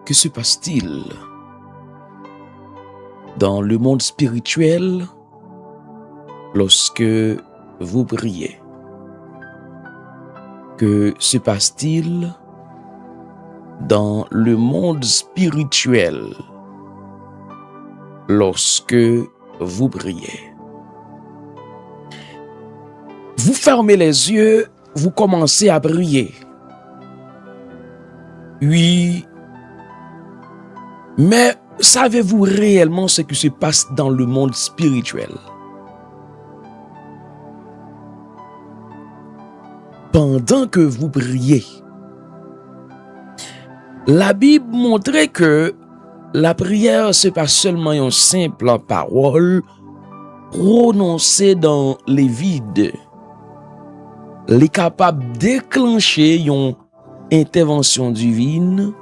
Que se passe-t-il dans le monde spirituel lorsque vous priez? Que se passe-t-il dans le monde spirituel lorsque vous priez? Vous fermez les yeux, vous commencez à prier. Oui, mais savez-vous réellement ce qui se passe dans le monde spirituel? Pendant que vous priez, la Bible montrait que la prière, ce n'est pas seulement une simple parole prononcée dans les vides. Elle est capable de déclencher une intervention divine.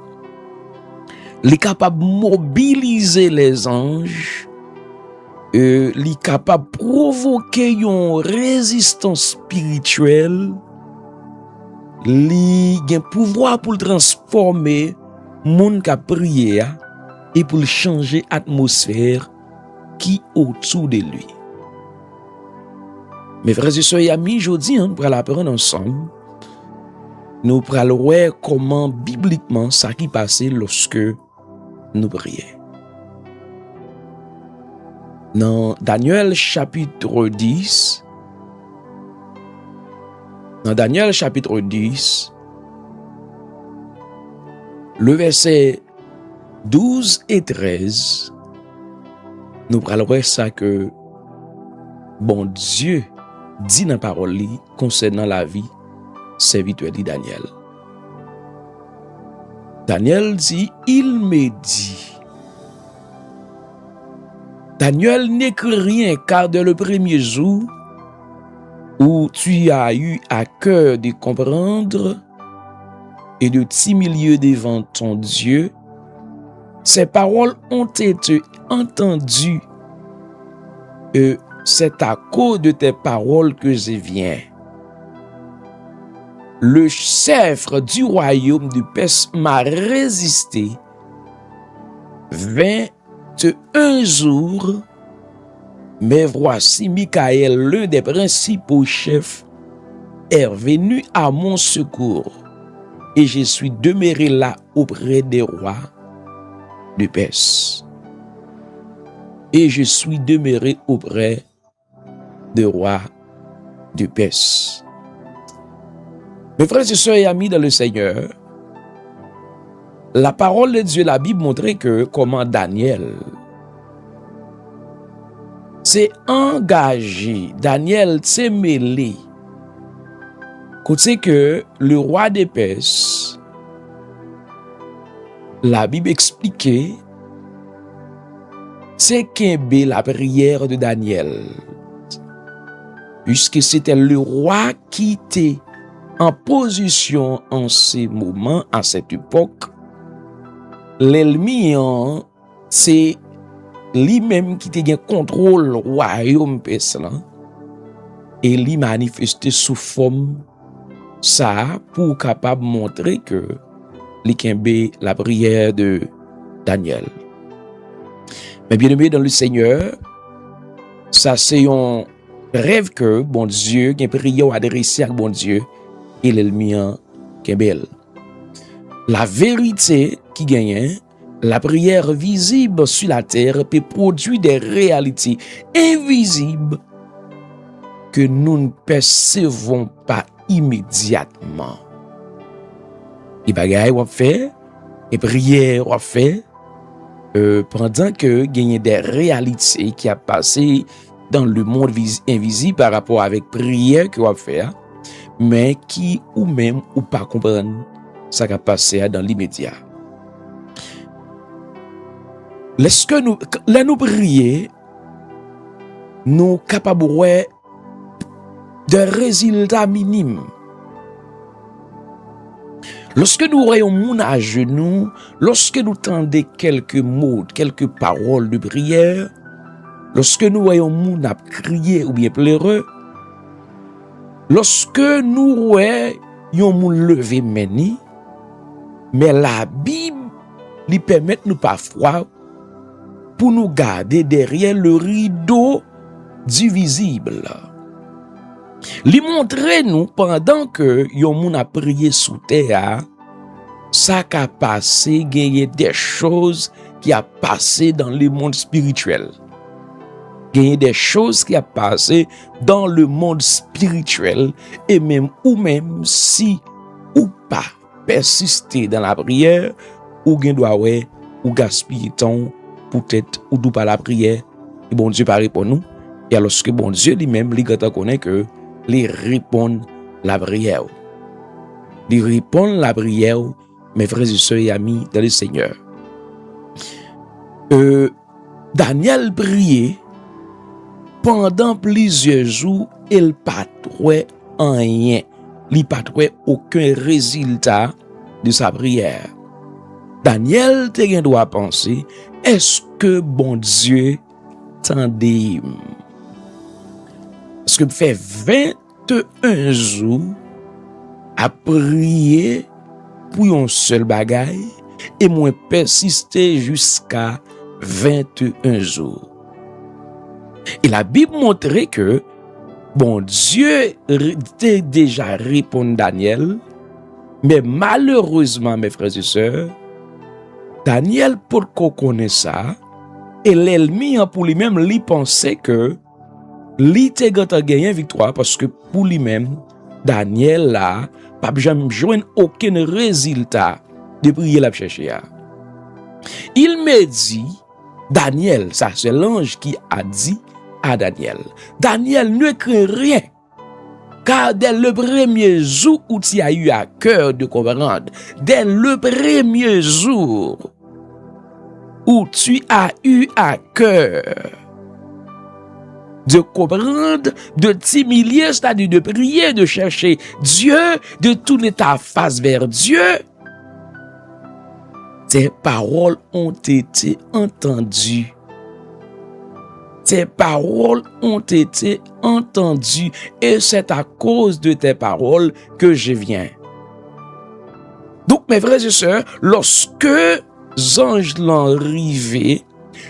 Elle est capable de mobiliser les anges. Elle est capable de provoquer une résistance spirituelle. Elle a un pouvoir pour transformer le monde qui a prié et pour changer l'atmosphère qui est autour de lui. Mes frères et sœurs et amis, aujourd'hui, nous allons apprendre ensemble. Nous allons voir comment bibliquement ça qui passe lorsque nous prions. Dans Daniel chapitre 10, le verset 12 et 13, nous allons voir ça que bon Dieu dit dans la parole concernant la vie serviteur de Daniel. Daniel dit, il me dit. Daniel n'écrit rien car dès le premier jour où tu as eu à cœur de comprendre et de t'humilier devant ton Dieu, ces paroles ont été entendues et c'est à cause de tes paroles que je viens. Le chef du royaume de Perse m'a résisté 21 jours, mais voici Michael, l'un des principaux chefs, est venu à mon secours et je suis demeuré là auprès des rois de Perse. Et je suis demeuré auprès des rois de Perse. Mes frères et sœurs et amis dans le Seigneur, la parole de Dieu, la Bible montrait que comment Daniel s'est engagé, Daniel s'est mêlé. Côté que le roi de Perse, la Bible expliquait, c'est qu'aimer la prière de Daniel, puisque c'était le roi qui était en position en ces moments, à cette époque. L'ennemi, c'est lui-même qui était en contrôle du royaume perse et lui manifesté sous forme ça pour capable montrer que l'ikembe la prière de Daniel. Mais bien aimé dans le Seigneur, ça c'est un rêve que bon Dieu, qui prière adressé à bon Dieu et l'ennemi qui est belle. La vérité qui gagne, la prière visible sur la terre peut produire des réalités invisibles que nous ne percevons pas immédiatement. Les bagailles on fait, les prières on fait, pendant que gagne des réalités qui a passé dans le monde invisible par rapport avec prière que on fait, mais qui ou même ou pas comprendre ça qui a passé dans l'immédiat. Lorsque nous prions, nous capables de résultats minimes. Lorsque nous voyons moun à genoux, lorsque nous tendons quelques mots, quelques paroles de prière, lorsque nous voyons moun à crier ou bien pleurer, lorsque nous voyons moun lever meni, mais la Bible lui permet nous parfois pour nous garder derrière le rideau du visible. Lui montrer nous pendant que yon moun a prié sous terre, ça qu'a passé, gagné des choses qui a passé dans le monde spirituel. Gagné des choses qui a passé dans le monde spirituel et même si ou pas persister dans la prière ou gen doit ou gaspiller temps peut-être ou d'ou pas la prière et bon Dieu pas répond nous et alors que bon Dieu lui-même lui quand connaît que les répondre la prière. Les répondre la prière, mes frères et sœurs et amis dans le Seigneur. Daniel priait pendant plusieurs jours, il pas trouvé rien, il pas trouvé aucun résultat de sa prière. Daniel te doit penser, est-ce que bon Dieu tendait? Parce que fait 21 jours à prier pour un seul bagaille et moi persister jusqu'à 21 jours. Et la Bible montrait que bon Dieu était déjà répondu Daniel, mais malheureusement mes frères et sœurs, Daniel pour qu'on connaisse ça, et l'ennemi pour lui-même lui pensait que lui te gagné victoire parce que pour lui-même Daniel là pas jamais joindre aucun résultat de prier la chercher. Il me dit Daniel, ça c'est l'ange qui a dit à Daniel, Daniel ne craint rien car dès le premier jour où tu as eu à cœur de comprendre, dès le premier jour où tu as eu à cœur de comprendre, de t'humilier, c'est-à-dire de prier, de chercher Dieu, de tourner ta face vers Dieu, tes paroles ont été entendues. Tes paroles ont été entendues et c'est à cause de tes paroles que je viens. Donc, mes frères et sœurs, lorsque anges l'ont arrivé,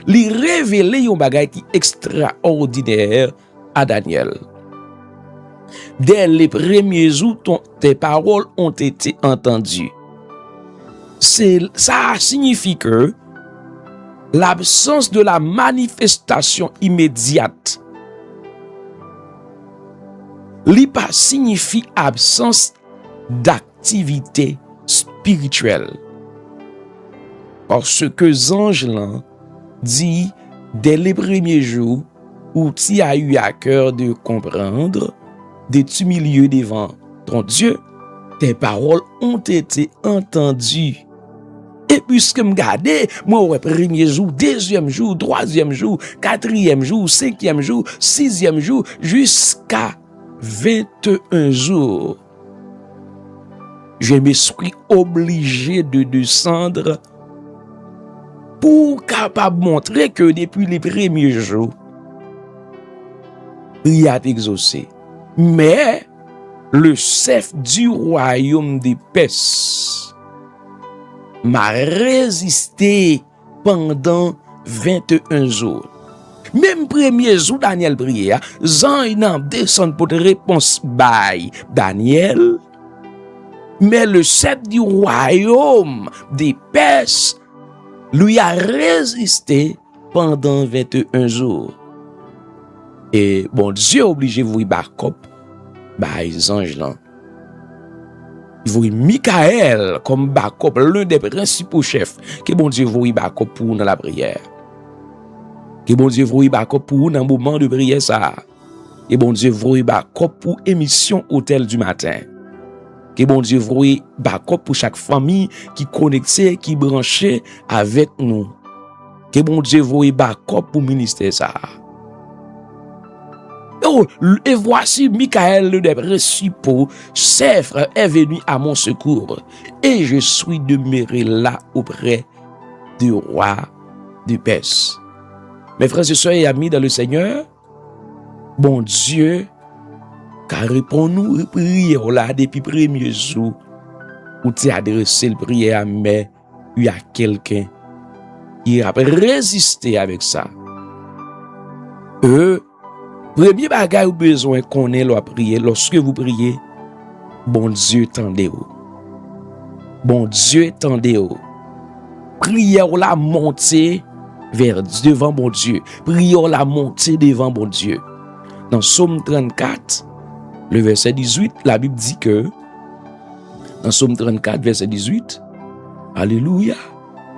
lui révéler un bagage qui extraordinaire à Daniel. Dès les premiers jours, tes paroles ont été entendues. Ça signifie que l'absence de la manifestation immédiate pas signifie absence d'activité spirituelle. Parce que les anges là dit dès les premiers jours où tu as eu à cœur de comprendre, de t'humilier devant ton Dieu, tes paroles ont été entendues. Et puisque me garder, moi, ouais, premier jour, deuxième jour, troisième jour, quatrième jour, cinquième jour, sixième jour, jusqu'à 21 jours, je me suis obligé de descendre pour capable montrer que depuis les premiers jours, il a exaucé. Mais le chef du royaume des Perses m'a résisté pendant 21 jours. Même premier jour, Daniel priait, Jean il n'a descendu pour réponse by Daniel. Mais le chef du royaume des Perses lui a résisté pendant 21 jours. Et bon Dieu obligé vous y backup, les anges là. Il vous y Michael comme backup, l'un des principaux chefs que bon Dieu vous y backup pour dans la prière. Que bon Dieu vous y backup pour dans le moment de prière ça. Que bon Dieu vous y backup pour émission hôtel du matin. Que bon Dieu vous y backup pour chaque famille qui connectée, qui branchée avec nous. Que bon Dieu vous y backup pour ministère ça. Oh, et voici Michael, le des principaux chefs, est venu à mon secours. Et je suis demeuré là auprès du roi du Perse. Mes frères et sœurs et amis dans le Seigneur, bon Dieu, car répond-nous prière là depuis premier jour où tu as adressé le prière, mais il y a quelqu'un qui a résisté avec ça. Premier bagage ou besoin qu'on ait à prier, lorsque vous priez, bon Dieu tendez-vous. Bon Dieu tendez-vous. Prière la montée vers devant bon Dieu. Prière la montée devant bon Dieu. Dans Psaume 34, le verset 18, la Bible dit que, dans Psaume 34, verset 18, Alléluia,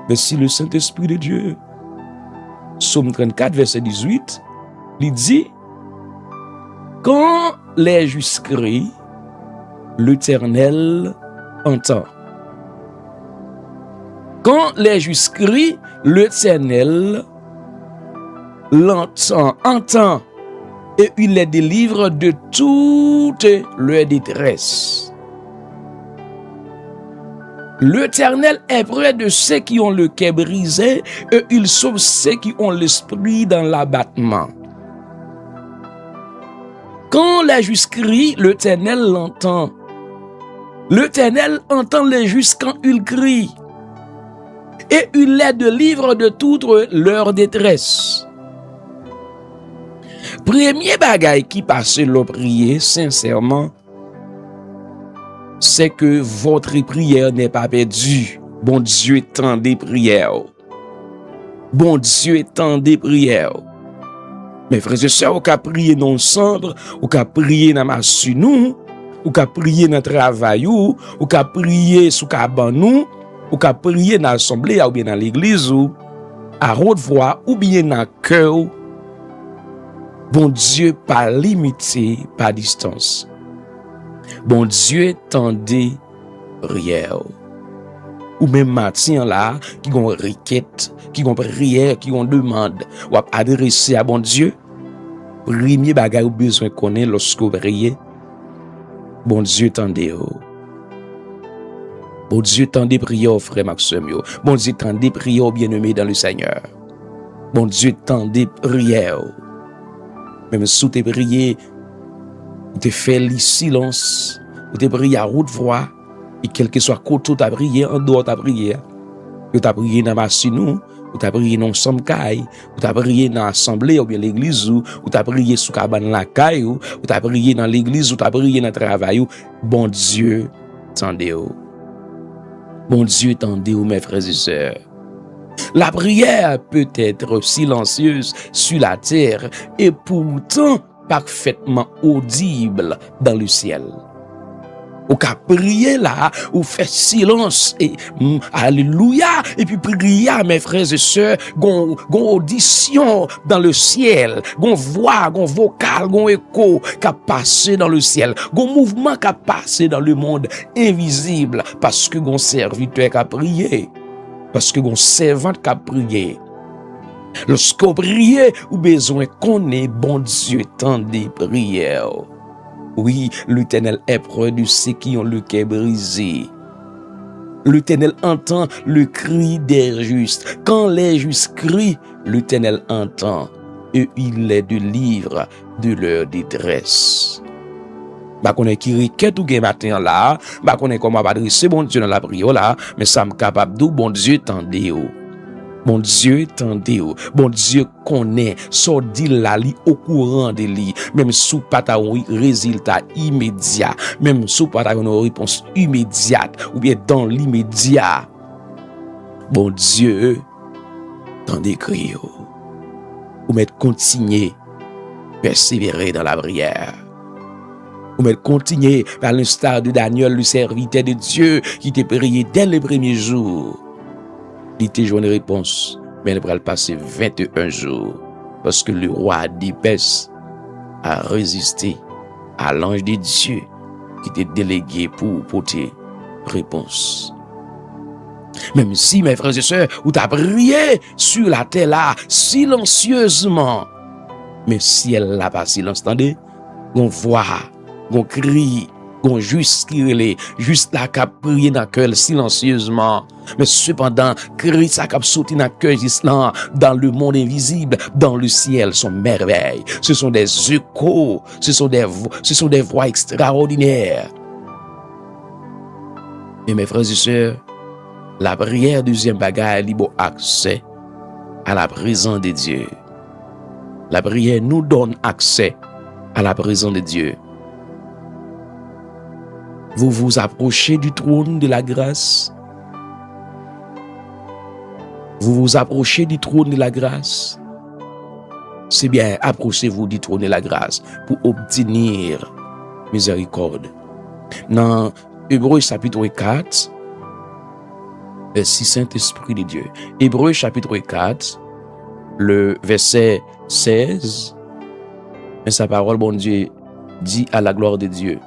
merci le Saint-Esprit de Dieu. Psaume 34, verset 18, il dit, quand les justes crient, l'Éternel entend. Quand les justes crient, l'Éternel entend, et il les délivre de toute leur détresse. L'Éternel est près de ceux qui ont le cœur brisé, et il sauve ceux qui ont l'esprit dans l'abattement. Quand les justes crient, l'Éternel l'entend. L'Éternel entend les justes quand ils crient, et il les délivre de toute leur détresse. Premier bagaille qui passe le prier sincèrement, c'est que votre prière n'est pas perdue. Bon Dieu tend des prières. Bon Dieu tend des prières. Mes frères et sœurs, vous pouvez prier dans le centre, vous pouvez prier dans ma nous, vous pouvez prier dans le travail, vous pouvez prier sous cabane, vous pouvez prier dans l'assemblée ou bien dans l'église, à haute voix ou bien dans le cœur. Bon Dieu pas limité, pas distance. Bon Dieu tendez prière. Ou même matin là, qui ont requête, qui ont prière, qui ont demande, ou adresser à bon Dieu. Premier bagage ou besoin connaît lorsque vous priez. Bon Dieu tendez. Bon Dieu tendez prière, frère Maxime. Bon Dieu tendez prière, bien-aimé dans le Seigneur. Bon Dieu tendez prière. Même si tu prié, tu fais le silence, tu prié à haute voix, et quel que soit côté tu as prié, en dehors tu as prié. Tu as prié dans ma sinou, tu as prié dans son caille, tu as prié dans l'assemblée ou bien l'église, ou tu as prié sous cabane la caille, ou tu as prié dans l'église, ou tu as prié dans le travail. Bon Dieu, tendez-vous. Bon Dieu, tendez-vous, mes frères et sœurs. La prière peut être silencieuse sur la terre et pourtant parfaitement audible dans le ciel. Ou qu'à prier là, ou fait silence et alléluia, et puis prier, mes frères et sœurs, gon audition dans le ciel, gon voix, gon vocal, gon écho qui a passé dans le ciel, gon mouvement qui a passé dans le monde invisible, parce que gon serviteur qui a prié. Parce que mon servant qui a prié. Lorsqu'on prie, ou besoin qu'on ait bon Dieu tant des prières. Oui, l'Éternel est près de ceux qui ont le cœur brisé. L'Éternel entend le cri des justes. Quand les justes crient, l'Éternel entend et il les délivre de leur détresse. Bah qu'on est qui requête ou gen matin là, bah qu'on est comment adresser bon Dieu dans la prière là, mais ça me capable d'où bon Dieu tendez ou. Bon Dieu tendez ou. Bon Dieu connaît, so dit la li au courant de li, même sous pas ta résultat immédiat, même sous pas ta une réponse immédiate ou bien dans l'immédiat. Bon Dieu tendez crier ou mettre continuer persévérer dans la prière. Ou mettre continuer par l'instar de Daniel, le serviteur de Dieu, qui t'a prié dès les premiers jours. Il t'a joué une réponse, mais il va passer 21 jours, parce que le roi d'Éphèse a résisté à l'ange de Dieu, qui t'a délégué pour porter réponse. Même si, mes frères et sœurs, vous t'as prié sur la terre là, silencieusement, mais si elle n'a pas silence, attendez, on voit, on crie, on juste crier, juste la cap prier dans le cœur silencieusement. Mais cependant, cri ça cap sauter dans le cœur là, dans le monde invisible, dans le ciel, sont merveilles. Ce sont des échos, ce sont des voix extraordinaires. Et mes frères et sœurs, La prière, deuxième bagage, il bon accès à la présence de Dieu. La prière nous donne accès à la présence de Dieu. Vous vous approchez du trône de la grâce. Vous vous approchez du trône de la grâce. C'est bien, approchez-vous du trône de la grâce pour obtenir miséricorde. Dans Hébreux chapitre 4, verset Saint-Esprit de Dieu. Hébreux chapitre 4, le verset 16. Mais sa parole, bon Dieu, dit à la gloire de Dieu.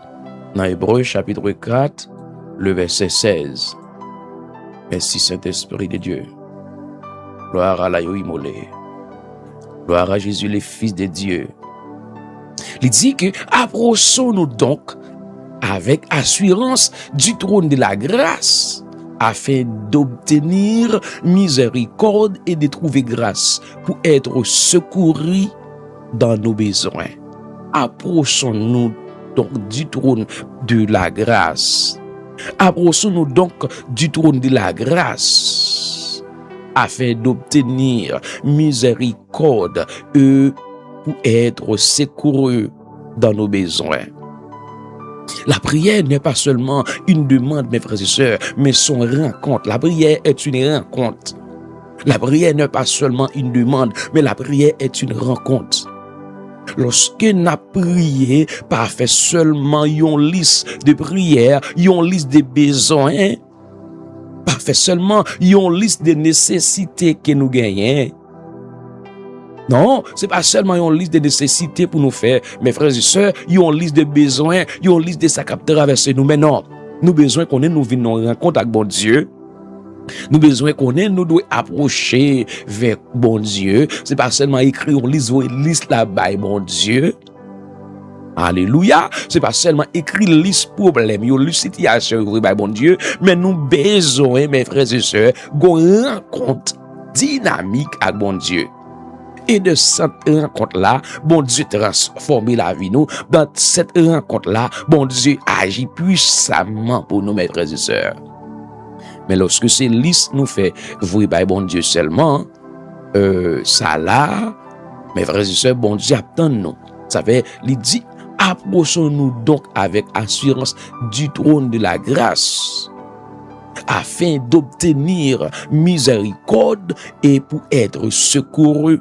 Dans Hébreux chapitre 4, le verset 16. Merci Saint-Esprit de Dieu. Gloire à l'agneau immolé. Gloire à Jésus, le Fils de Dieu. Il dit que approchons-nous donc avec assurance du trône de la grâce afin d'obtenir miséricorde et de trouver grâce pour être secourus dans nos besoins. Approchons-nous donc du trône de la grâce. Approchons-nous donc du trône de la grâce afin d'obtenir miséricorde et pour être secourus dans nos besoins. La prière n'est pas seulement une demande, mes frères et sœurs, mais son rencontre. La prière est une rencontre. La prière n'est pas seulement une demande, mais la prière est une rencontre. Lorsque nous prions, pas fait seulement une liste de prières, une liste de besoins, pas fait seulement une liste de nécessités que nous gagnons. Non, c'est pas seulement une liste de nécessités pour nous faire, mes frères et sœurs, une liste de besoins, une liste de ça qui traverser nous. Mais non, nous besoin qu'on ait, nous venons en rencontre avec bon Dieu. Nous besoin qu'on ait, nous devons approcher vers bon Dieu. C'est pas seulement écrire une liste là-bas, bon Dieu. Alléluia. C'est pas seulement écrire une liste problème, une liste situation, bon Dieu. Mais nous besoin, mes frères et sœurs, qu'on rencontre dynamique avec bon Dieu. Et de cette rencontre-là, bon Dieu transforme la vie nous. Dans cette rencontre-là, bon Dieu agit puissamment pour nous, mes frères et sœurs. Mais lorsque ces listes nous fait vous par bon Dieu seulement, ça là, mes frères et sœurs, bon Dieu attend nous. Ça fait, il dit, approchons-nous donc avec assurance du trône de la grâce, afin d'obtenir miséricorde et pour être secourus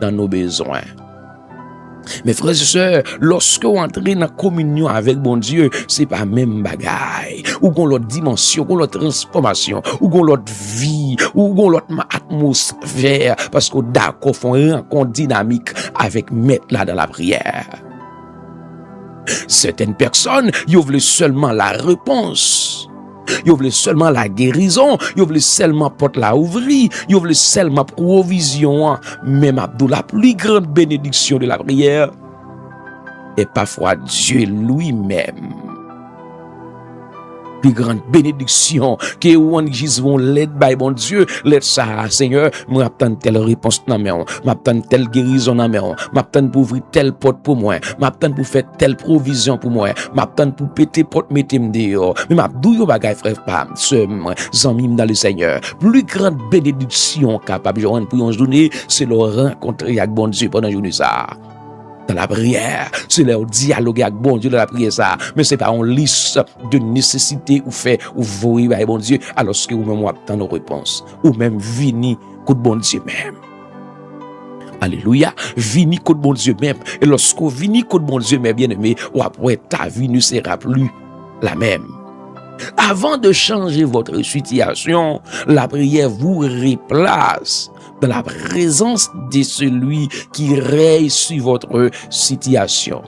dans nos besoins. Mes frères et sœurs, lorsque vous entrez dans la communion avec bon Dieu, c'est pas même bagaille, ou qu'on l'autre dimension, qu'on l'autre transformation, ou qu'on l'autre vie, ou qu'on l'autre atmosphère, parce que d'accord, font une rencontre dynamique avec mettre là dans la prière. Certaines personnes, ils veulent seulement la réponse. Ils veulent seulement la guérison, ils veulent seulement porte la ouvrir, ils veulent seulement provision. Même Abdou, la plus grande bénédiction de la prière est parfois Dieu lui-même. Plus grande bénédiction que on Jésus vont l'aide by bon Dieu, l'aide ça Seigneur, m'attend telle réponse dans mes mains, m'attend telle guérison dans mes mains, m'attend pour ouvrir telle porte pour moi, m'attend pour faire telle provision pour moi, m'attend pour péter porte mettre me dehors. Mais m'abdou yo bagay frère pas, zami dans le Seigneur. Plus grande bénédiction capable de rendre pour une journée, c'est le rencontrer avec bon Dieu pendant journée ça. Dans la prière, c'est leur dialoguer avec bon Dieu dans la prière ça, mais c'est pas une liste de nécessités ou fait ou voyer avec bon Dieu alors que vous même attend nos réponses ou même vini côté bon Dieu même. Alléluia, vini côté bon Dieu même et lorsque vous vini côté bon Dieu même bien-aimé, ou après ta vie ne sera plus la même. Avant de changer votre situation, la prière vous replace dans la présence de celui qui règne sur votre situation.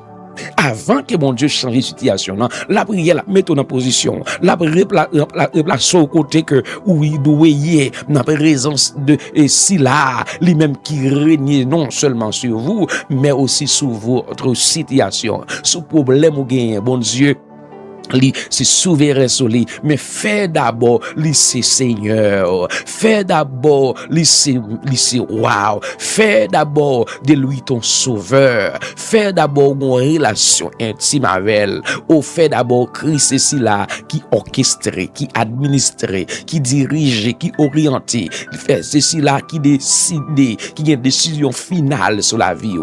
Avant que mon Dieu change la situation, la prière la mette en position, la replace au côté que où il doit y être dans la présence de si là, lui-même qui règne non seulement sur vous, mais aussi sur votre situation, sur problème ou gain, bon Dieu Li c'est souverain sur lui, mais fais d'abord li c'est Seigneur, fais d'abord li c'est roi, fais d'abord de lui ton sauveur, fais d'abord une relation intime avec elle, ou fais d'abord Christ c'est là qui orchestré, qui administré, qui dirige, qui orienté, fait c'est là qui décide, qui a une décision finale sur la vie.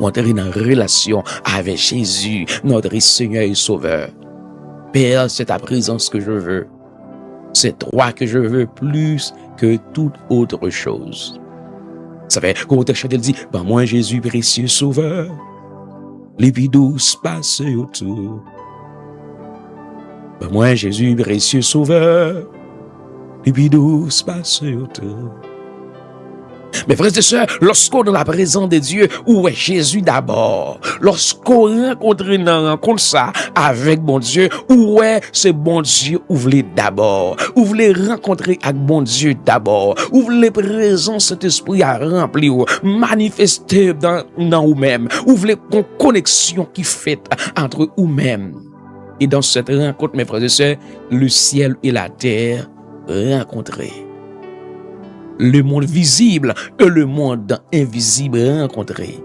Entrer dans une relation avec Jésus, notre Seigneur et Sauveur. Père, c'est ta présence que je veux. C'est toi que je veux plus que toute autre chose. Ça fait qu'on te chante, elle dit, ben moi Jésus précieux Sauveur, les vies douces passent autour. Ben moi Jésus précieux Sauveur, les vies douces passent autour. Mes frères et sœurs, lorsqu'on est dans la présence de Dieu, où est Jésus d'abord? Lorsqu'on rencontre une rencontre ça avec bon Dieu, où est ce bon Dieu où vous voulez d'abord? Où vous voulez rencontrer avec bon Dieu d'abord? Où vous voulez présence cet esprit à remplir, manifester dans vous-même? Où vous voulez une connexion qui fait entre vous-même? Et dans cette rencontre, mes frères et sœurs, le ciel et la terre rencontrés. Le monde visible et le monde invisible rencontrés.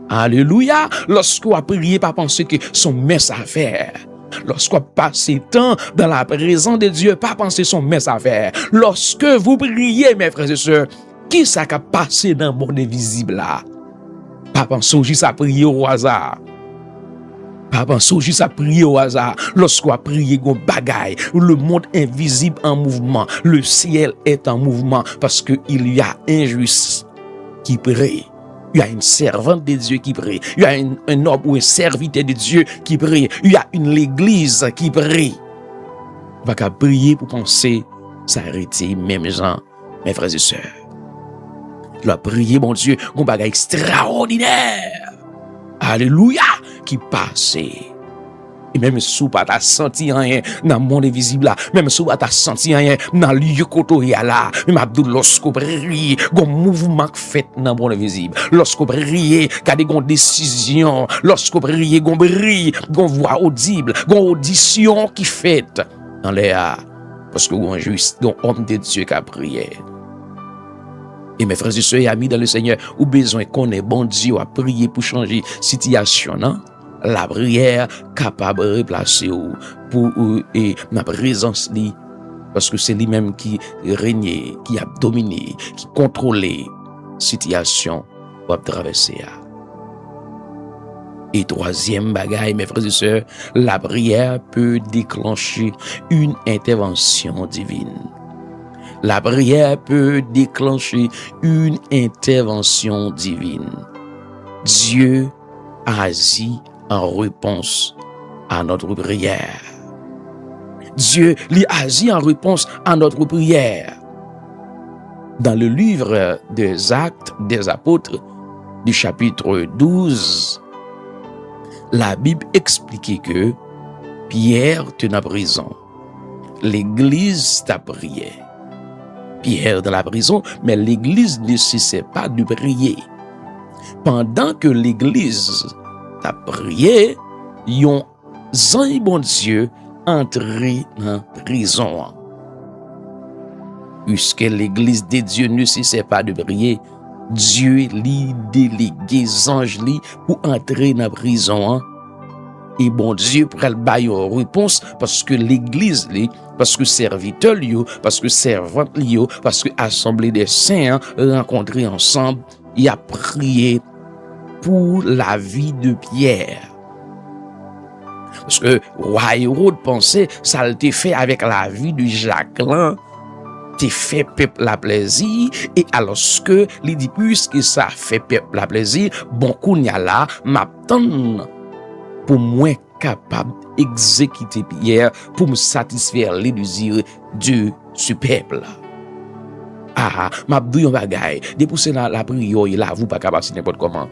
Alléluia! Lorsqu'on a prié, pas penser que son messe à faire. Lorsqu'on passe temps dans la présence de Dieu, pas penser son messe à faire. Lorsque vous priez, mes frères et sœurs, qui ça qui a passé dans le monde invisible là? Pas penser juste à prier au hasard. Pas penser juste à prier au hasard. Lorsqu'on a prié, on bagaille. Le monde invisible en mouvement. Le ciel est en mouvement parce qu'il y a un juste qui prie. Il y a une servante de Dieu qui prie. Il y a un homme ou un serviteur de Dieu qui prie. Il y a l'église qui prie. On va qu'à prier pour penser s'arrêter, même gens, mes frères et sœurs. Je dois prier, mon Dieu, un bagaille extraordinaire. Alléluia, qui passe. Et même si vous n'avez pas senti rien dans le monde invisible là, même si vous n'avez pas senti rien dans le lieu côté là, même Abdou, lorsque vous priez, un mouvement fait dans le monde invisible. Lorsque vous priez, il y a des décisions. Lorsque vous priez, il y a une voix audible, une audition qui fait dans l'air. Parce que vous êtes juste un homme de Dieu qui a prié. Et mes frères et sœurs et amis dans le Seigneur, ou besoin qu'on ait bon Dieu à prier pour changer situation, non? La prière capable de replacer pour et ma présence li, parce que c'est lui-même qui règne, qui a dominé, qui contrôle situation pour traverser. Et troisième bagaille, mes frères et sœurs, la prière peut déclencher une intervention divine. La prière peut déclencher une intervention divine. Dieu agit en réponse à notre prière. Dieu lui agit en réponse à notre prière. Dans le livre des Actes des Apôtres, du chapitre 12, la Bible explique que Pierre était en prison. L'église t'a prié. Pierre dans la prison, mais l'église ne cessait pas de prier. Pendant que l'église t'a prié, yon ange bon Dieu entré dans la prison. Puisque l'église de Dieu ne cessait pas de prier, Dieu lui délégué ange li pour entrer dans la prison. Et bon Dieu pral bailler une réponse parce que l'église li, parce que serviteur li, parce que servante li, parce que assemblée des saints rencontrés ensemble, il a prié pour la vie de Pierre. Parce que roi Hérode pensait ça a été fait avec la vie de Jacqueline. T'es fait peuple la plaisir et alors que il dit puisque ça fait peuple la plaisir, bon kounya là m'attend pour moi capable d'exécuter Pierre pour me satisfaire les désirs de ce peuple. M'a dit un bagay, depuis c'est la prière là vous pas capable n'importe comment.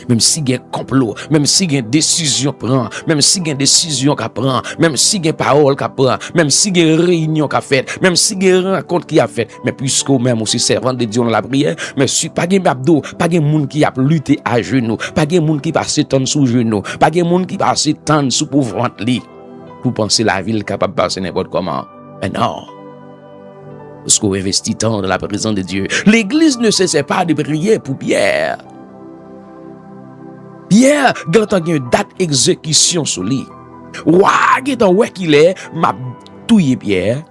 Même si il y a complot, même si il y a décision prend, même si il y a décision qu'a prend, même si il y a parole qu'a prend, même si il y a réunion qu'a fait, même si il y a rencontre qui a fait, mais puisque même aussi servant de Dieu dans la prière, mais si pas de abdo, pas de monde qui a lutté à genoux, pas de monde qui passe temps sous genoux, pas de monde qui passe temps sous pouvoir lit pour penser la ville capable de passer n'importe comment. Mais non. Parce qu'on investit tant dans la présence de Dieu. L'église ne cesse pas de prier pour Pierre. Pierre, quand il y a une date d'exécution sur lui, quand ouais qu'il est, m'a touillé Pierre.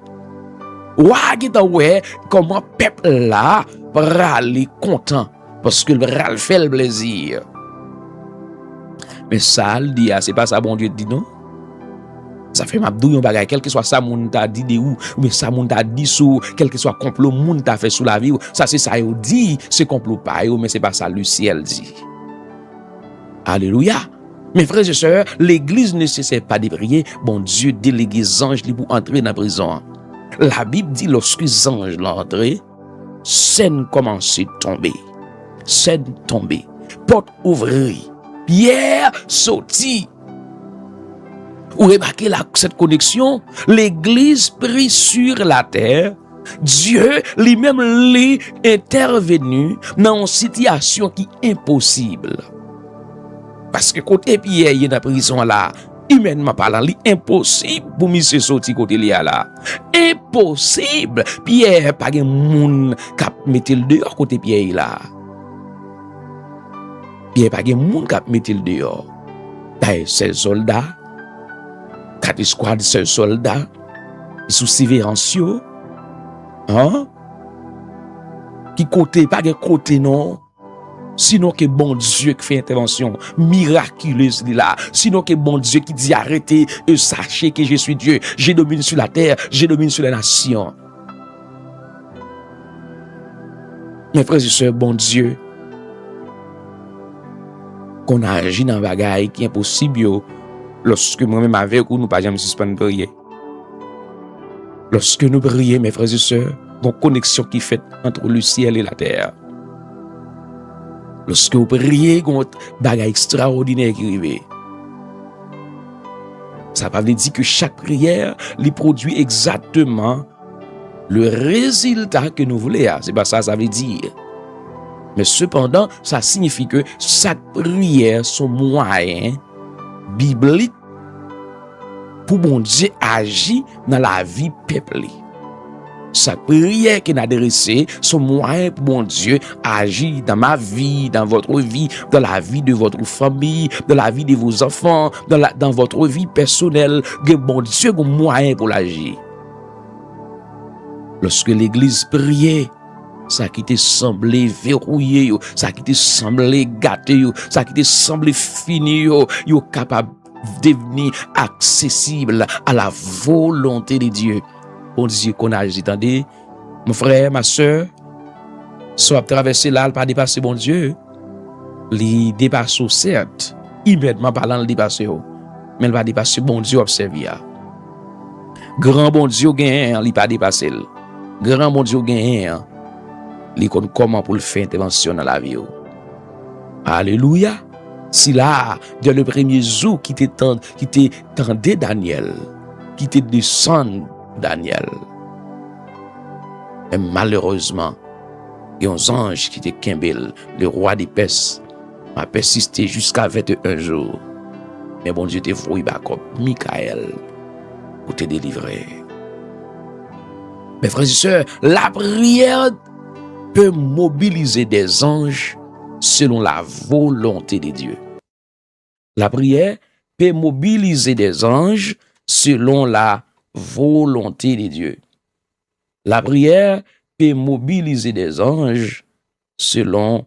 Quand ouais comment peuple là râler content parce que le râle fait le plaisir. Mais ça, il dit, c'est pas ça bon Dieu dit non. Ça fait m'abdou yon bagay, quel que soit ça moun t'a dit de ou mais ça moun t'a dit sous quel que soit complot moun t'a fait sous la vie, ça c'est ça yo dit, c'est complot pas yo mais c'est pas ça le ciel dit. Alléluia. Mes frères et sœurs, l'église ne cesse pas de prier, bon Dieu délégue les anges pour entrer dans la prison. La Bible dit lorsque les anges l'entrent, scène commence à tomber. Scène tombée, porte ouvrie, Pierre sorti. Vous remarquez cette connexion? L'église prie sur la terre. Dieu lui-même l'est intervenu dans une situation qui est impossible. Parce que côté Pierre, il y a dans prison là, humainement parlant, c'est impossible pour monsieur sortir côté là. Impossible. Pierre, pas de monde qui mette le dehors côté Pierre là. Pierre, pas de monde qui mette le dehors. Ben, ces soldats, 4 escouades, ces soldats, sous surveillance, hein? Qui côté, pas de côté non. Sinon que bon Dieu qui fait intervention miraculeuse là. Sinon que bon Dieu qui dit arrêtez et sachez que je suis Dieu. Je domine sur la terre, je domine sur les nations. Mes frères et sœurs, bon Dieu, qu'on agit dans un bagaille qui est impossible lorsque moi-même avec vous, nous pas jamais suspendre prier. Lorsque nous prions, mes frères et sœurs, une connexion qui est faite entre le ciel et la terre. Lorsque vous priez, il y a un bagage extraordinaire qui arrive. Ça veut dire que chaque prière lui produit exactement le résultat que nous voulons. C'est pas ça, ça veut dire. Mais cependant, ça signifie que chaque prière, son moyen biblique pour bon Dieu agir dans la vie peuplée. Chaque prière qui est adressée, son moyen pour mon Dieu agir dans ma vie, dans votre vie, dans la vie de votre famille, dans la vie de vos enfants, dans votre vie personnelle, que bon Dieu a un moyen pour l'agir. Lorsque l'église priait, ça qui te semblait verrouillé, ça qui te semblait gâté, ça qui te semblait fini, yo capable de devenir accessible à la volonté de Dieu. Bon Dieu qu'on agit, attendez, mon frère, ma soeur, soit traverser là, pas dépasser bon Dieu, il dépasse certes, immédiatement parlant, il dépasse, mais il va dépasser bon Dieu, observer. Grand bon Dieu gagne, il pas dépasser. Grand bon Dieu gagne, il connaît comment pour le faire intervention dans la vie. Alléluia. Si là, dès le premier jour qui t'attendait Daniel, qui te descend Daniel. Et malheureusement, il y a un ange qui te Kimbel, le roi des Perses, a persisté jusqu'à 21 jours. Mais bon Dieu te voué Jacob, Michael, pour te délivrer. Mes frères et sœurs, la prière peut mobiliser des anges selon la volonté de Dieu. La prière peut mobiliser des anges selon la volonté de Dieu. La prière peut mobiliser des anges selon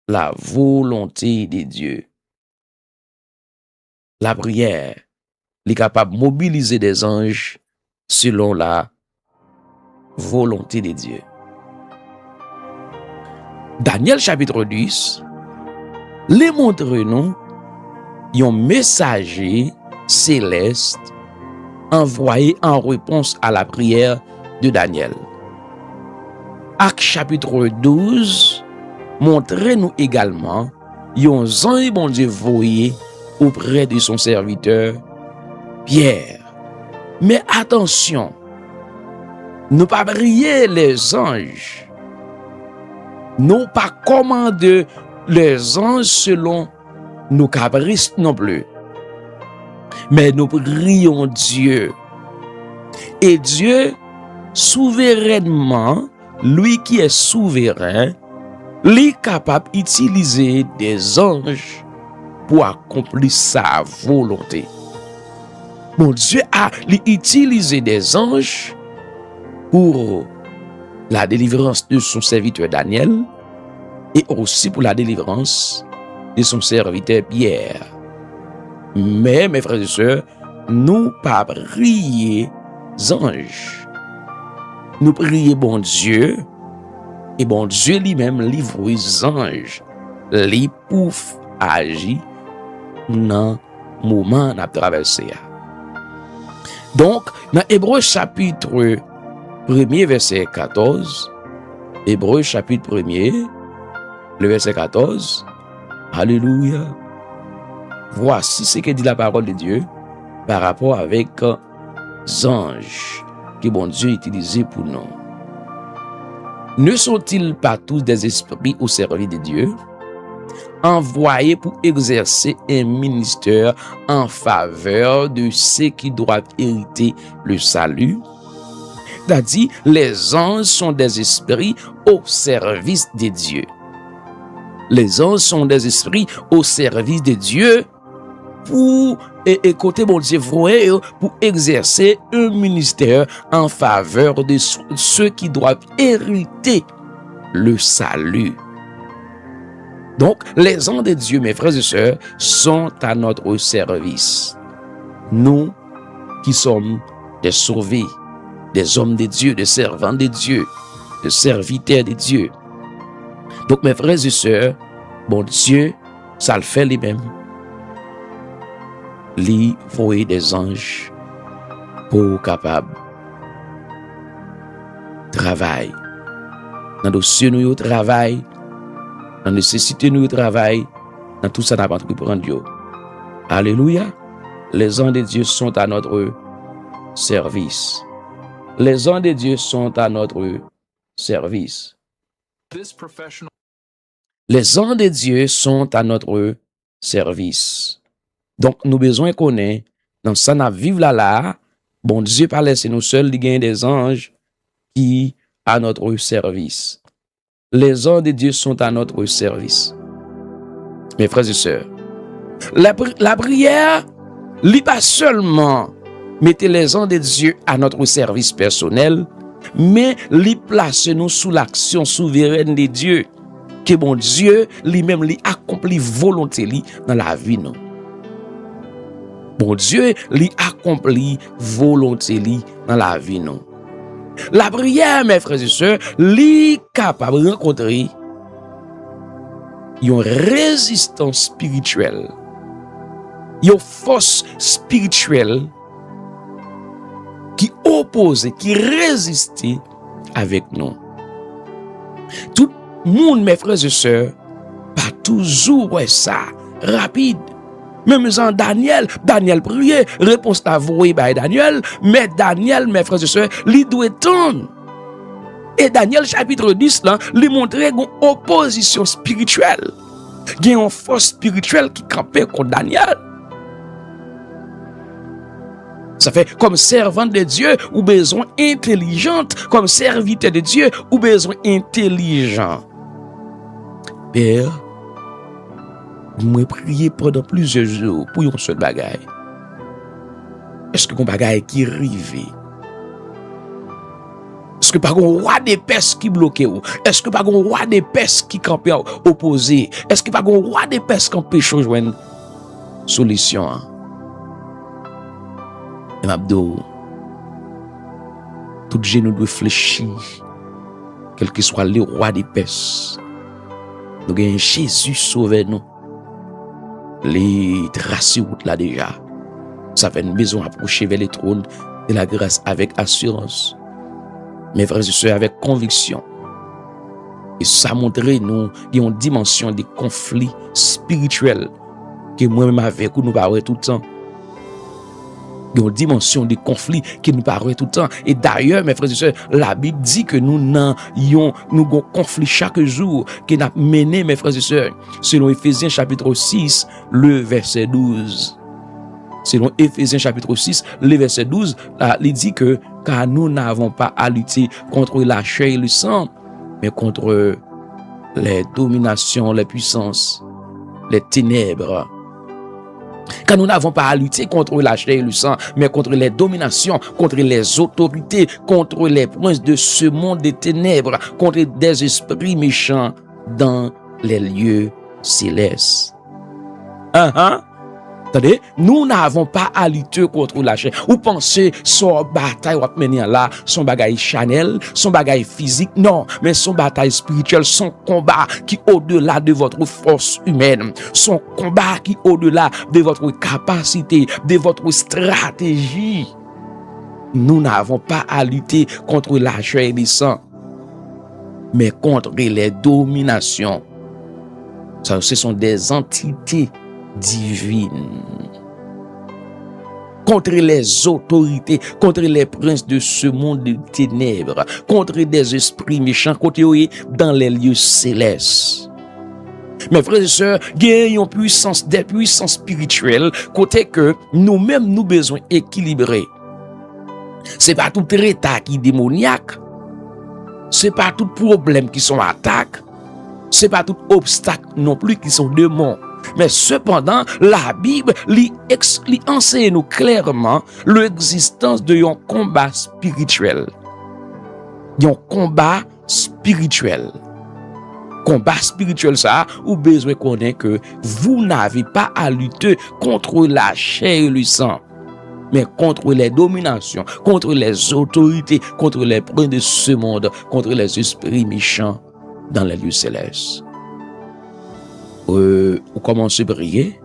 la volonté de Dieu. La prière est capable de mobiliser des anges selon la volonté de Dieu. Daniel chapitre 10, les montre nous un messager céleste envoyé en réponse à la prière de Daniel. Actes chapitre 12 montre nous également yon ange bon Dieu voyé auprès de son serviteur Pierre. Mais attention, nous pas prier les anges. Nous pas commander les anges selon nos caprices non plus. Mais nous prions Dieu. Et Dieu, souverainement, lui qui est souverain, lui est capable d'utiliser des anges pour accomplir sa volonté. Mon Dieu a utilisé des anges pour la délivrance de son serviteur Daniel et aussi pour la délivrance de son serviteur Pierre. Mais, mes frères et sœurs, nous pas prier anges. Nous prions bon Dieu, et bon Dieu lui-même livre les anges, les pour agir dans le moment à traverser. Donc, dans Hébreux chapitre 1er, verset 14, Hébreux chapitre 1er, le verset 14, Alléluia. Voici ce que dit la parole de Dieu par rapport avec les anges que bon Dieu a utilisés pour nous. Ne sont-ils pas tous des esprits au service de Dieu, envoyés pour exercer un ministère en faveur de ceux qui doivent hériter le salut? C'est-à-dire, les anges sont des esprits au service de Dieu. Les anges sont des esprits au service de Dieu pour écouter mon Dieu pour exercer un ministère en faveur de ceux qui doivent hériter le salut. Donc, les anges de Dieu, mes frères et sœurs, sont à notre service. Nous qui sommes des sauvés, des hommes de Dieu, des servants de Dieu, des serviteurs de Dieu. Donc, mes frères et sœurs, bon Dieu, ça le fait lui-même. Lui voyer des anges pour capable travail. Dans le dossier nous travail, dans la nécessité nous travail, dans tout ça n'a pas entreprendre Dieu. Alléluia. Les anges de Dieu sont à notre service. Les anges de Dieu sont à notre service. Les anges de Dieu sont à notre service. Donc, nous besoin connaître, dans ça, nous vivons là, bon Dieu pas laisser nous seuls, il y a des anges qui à notre service. Les anges de Dieu sont à notre service. Mes frères et sœurs, la prière, n'est pas seulement mettre les anges de Dieu à notre service personnel, mais les placer nous sous l'action souveraine de Dieu, que bon Dieu lui-même lui accomplit volonté dans la vie nous. Bon Dieu lui accomplit volonté dans la vie nous. La prière, mes frères et sœurs, lui capable de rencontrer une résistance spirituelle, une force spirituelle qui oppose, qui résiste avec nous. Tout le monde, mes frères et sœurs, pas toujours ça rapide. Même en Daniel priait, réponse à voyer par Daniel, mais Daniel, mes frères et sœurs, lui doit attendre. Et Daniel chapitre 10 là, lui montrait une opposition spirituelle. Il y a une force spirituelle qui campait contre Daniel. Ça fait comme servante de Dieu ou besoin intelligente, comme serviteur de Dieu ou besoin intelligent. Père, moi prier pendant plusieurs jours pour une seule bagaille. Est-ce que un bagaille qui arrive? Est-ce que pas un roi des pestes qui bloque ou? Est-ce que pas un roi des pestes qui campe opposé? Est-ce que pas un roi des pestes qui empêche joindre solution? Et m'abdo, tout genou doit fléchir, quel que soit le roi des pestes. Nous avons Jésus sauver nous. Les tracer route là déjà. Ça fait une besoin approcher vers le trône de la grâce avec assurance. Mes frères et sœurs, avec conviction. Et ça montre nous qu'il y a une dimension de conflit spirituel que moi-même avec nous parlons tout le temps. Il y a une dimension de conflit qui nous paraît tout le temps. Et d'ailleurs, mes frères et sœurs, la Bible dit que nous avons un conflit chaque jour qui nous mené, mes frères et sœurs, selon Éphésiens chapitre 6, le verset 12. Selon Éphésiens chapitre 6, le verset 12, il dit que car nous n'avons pas à lutter contre la chair et le sang, mais contre les dominations, les puissances, les ténèbres. Car nous n'avons pas à lutter contre la chair et le sang, mais contre les dominations, contre les autorités, contre les princes de ce monde des ténèbres, contre des esprits méchants dans les lieux célestes. Attendez, nous n'avons pas à lutter contre la chair. Vous pensez son bataille ou mener là, son bagaille Chanel, son bagaille physique, non, mais son bataille spirituelle, son combat qui au-delà de votre force humaine, son combat qui au-delà de votre capacité, de votre stratégie. Nous n'avons pas à lutter contre la chair et le sang, mais contre les dominations. Ça, ce sont des entités divines, contre les autorités, contre les princes de ce monde de ténèbres, contre des esprits méchants, côté dans les lieux célestes. Mes frères et sœurs, gagnons puissance, des puissances spirituelles, côté que nous-mêmes nous besoin équilibrer. C'est pas tout état qui est démoniaque, c'est pas tout problème qui sont attaques, c'est pas tout obstacle non plus qui sont démons. Mais cependant, la Bible lui enseigne nous clairement l'existence de un combat spirituel. Un combat spirituel. Combat spirituel, ça, ou besoin qu'on ait que vous n'avez pas à lutter contre la chair et le sang, mais contre les dominations, contre les autorités, contre les princes de ce monde, contre les esprits méchants dans les lieux célestes. Vous commencez à prier,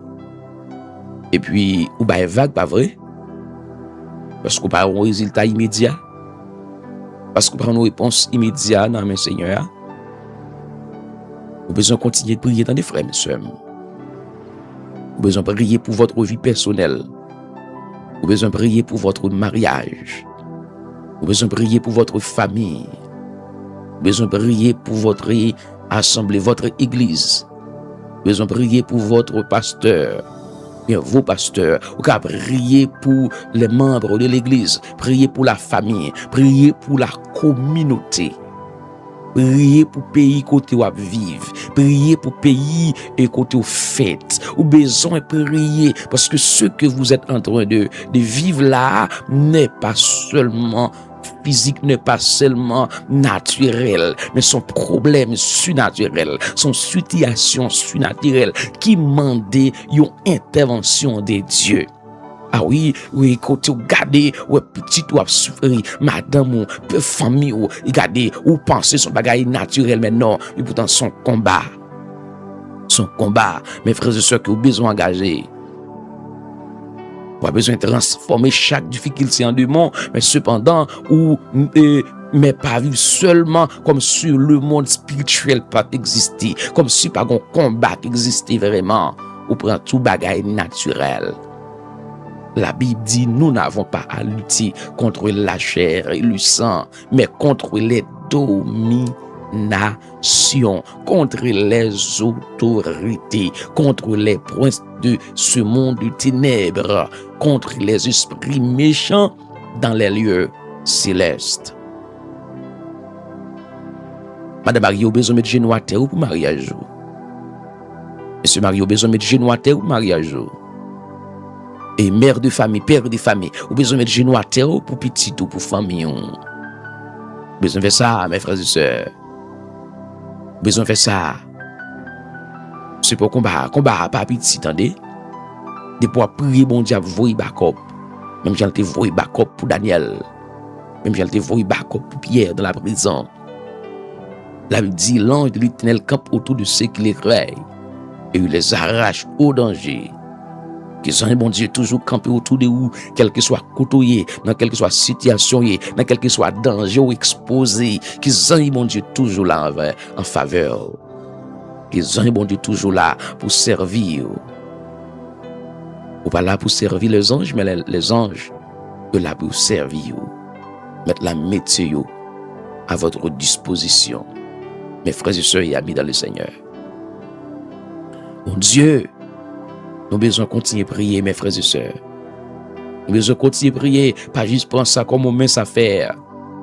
et puis vous avez vague, pas vrai? Parce que vous n'avez pas un résultat immédiat, parce que vous avez une réponse immédiate dans mes seigneurs. Vous avez besoin de continuer de prier dans des frères, mes soeurs. Vous avez besoin de prier pour votre vie personnelle. Vous avez besoin de prier pour votre mariage. Vous avez besoin de prier pour votre famille. Vous avez besoin de prier pour votre assemblée, votre église. Vous avez besoin de prier pour votre pasteur, bien vos pasteurs. Vous avez prier pour les membres de l'église, prier pour la famille, prier pour la communauté. Priez pour le pays côté où vous vivez. Priez pour le pays et côté où vous faites. Vous avez besoin de prier parce que ce que vous êtes en train de vivre là n'est pas seulement physique, n'est pas seulement naturel, mais son problème surnaturel, son situation surnaturelle qui demande une intervention de Dieu. Ah oui, côté ou gardez, ou petit ou souffrir, madame ou famille ou gardez, ou penser son bagage naturel, mais non, et pourtant son combat, mes frères et sœurs, que vous avez besoin d'engager. Vous avez besoin de transformer chaque difficulté en démon, mais cependant, mais pas vivre seulement comme si le monde spirituel pas existait, comme si pas un combat existait vraiment, ou prend tout bagage naturel. La Bible dit, nous n'avons pas à lutter contre la chair et le sang, mais contre les dominations, contre les autorités, contre les princes de ce monde de ténèbres, contre les esprits méchants dans les lieux célestes. Madame Marie, vous avez besoin de mettre genoux à terre pour mariage. Monsieur Marie, vous avez besoin de mettre genoux à terre pour mariage. Et mère de famille, père de famille, vous avez besoin de mettre genoux à terre pour petit ou pour famille. Vous avez besoin de faire ça, mes frères et sœurs. Vous avez besoin de faire ça. C'est pour combat pas petit, attendez. De pouvoir prier, bon Dieu, voyer backup. Même si elle te voyer backup pour Daniel. Même si elle te voyer backup pour Pierre dans la prison. La Bible dit, l'ange de l'Éternel campe autour de ceux qui les craignent et il les arrache au danger. Que Jean bon Dieu toujours camper autour de vous, quel que soit côté, dans quelle que soit situation, dans quel que soit danger ou exposé, que Jean bon Dieu toujours là en faveur. Que Jean bon Dieu toujours là pour servir. Ou pas là pour servir les anges, mais les anges sont là pour servir. Mettre la météo à votre disposition. Mes frères et sœurs et amis dans le Seigneur. Mon Dieu, nous avons besoin de continuer à prier, mes frères et sœurs. Nous avons besoin de continuer à prier, pas juste prendre ça comme on met ça faire.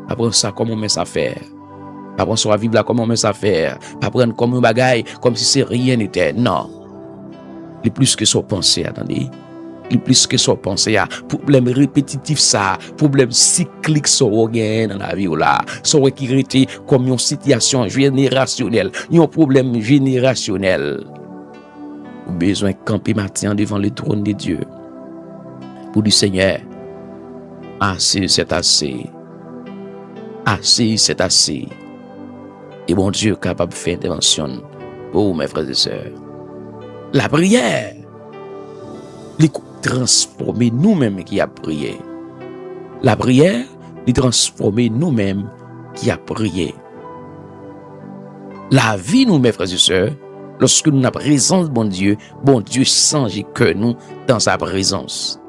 Pas prendre ça comme on met ça faire. Pas prendre ça à vivre là comme on met ça faire. Pas prendre comme un bagaille, comme si c'est rien n'était. Non. Il plus que ça penser, attendez. Il plus que ça penser à problème répétitif ça, problème cyclique ça gagne dans la vie là. Ça qui était comme une situation générationnelle, un problème générationnel. Besoin de camper matin devant le trône de Dieu. Pour du Seigneur, assez c'est assez. Assez c'est assez. Et bon Dieu est capable de faire intervention pour mes frères et sœurs. La prière, il transformer nous-mêmes qui a prié. La prière, il transformer nous-mêmes qui a prié. La vie, nous, mes frères et sœurs, lorsque nous avons la présence de bon Dieu change que nous dans sa présence.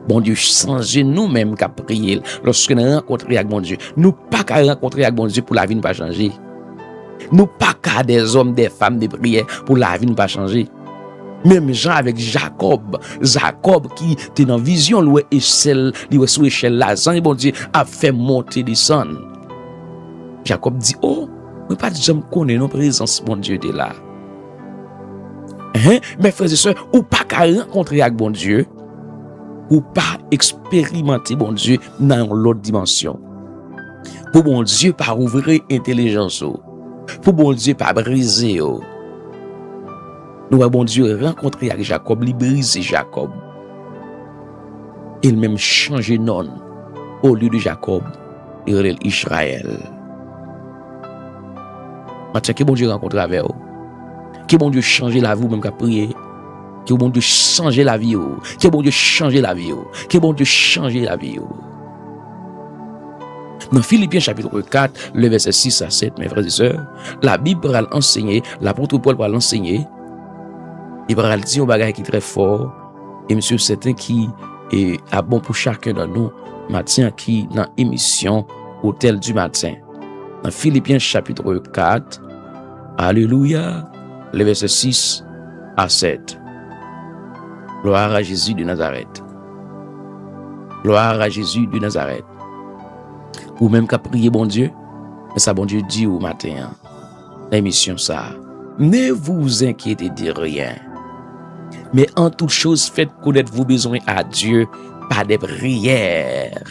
Bon Dieu change nous-mêmes qu'à prier lorsque nous rencontrons avec bon Dieu. Nous pas qu'à rencontrer avec bon Dieu pour la vie ne pas changer. Nous pas qu'à des hommes, des femmes de prière pour la vie ne pas changer. Même Jean avec Jacob qui était dans vision, lui échelle, lui sous échelle là, Jean et bon Dieu a fait monter descendre. Jacob dit, oh, mais pas de jamais connaître nos présence, bon Dieu de là. Mes frères et sœurs, ou pas qu'à rencontrer avec bon Dieu, ou pas expérimenter bon Dieu dans l'autre dimension. Pour bon Dieu pas ouvrir intelligence, pour bon Dieu pas briser. Nous avons bon Dieu rencontré avec Jacob, il brise Jacob. Il même changé non. Au lieu de Jacob, il relève Israël. Maintenant, que bon Dieu rencontre avec vous. Que bon Dieu change la vie, même qu'à prier. Que bon Dieu change la vie. Que bon Dieu change la vie. Que bon Dieu change la vie. Dans Philippiens chapitre 4, le verset 6 à 7, mes frères et sœurs, la Bible va l'enseigner, l'apôtre Paul va l'enseigner. Il va dire un bagage qui est très fort. Et monsieur, c'est un qui est bon pour chacun de nous. Matin qui dans l'émission Hôtel du matin. Dans Philippiens chapitre 4, alléluia, le verset 6 à 7. Gloire à Jésus de Nazareth. Gloire à Jésus de Nazareth. Ou même qu'à prier bon Dieu, mais ça bon Dieu dit au matin, l'émission ça, ne vous inquiétez de rien. Mais en toute chose, faites connaître vos besoins à Dieu par des prières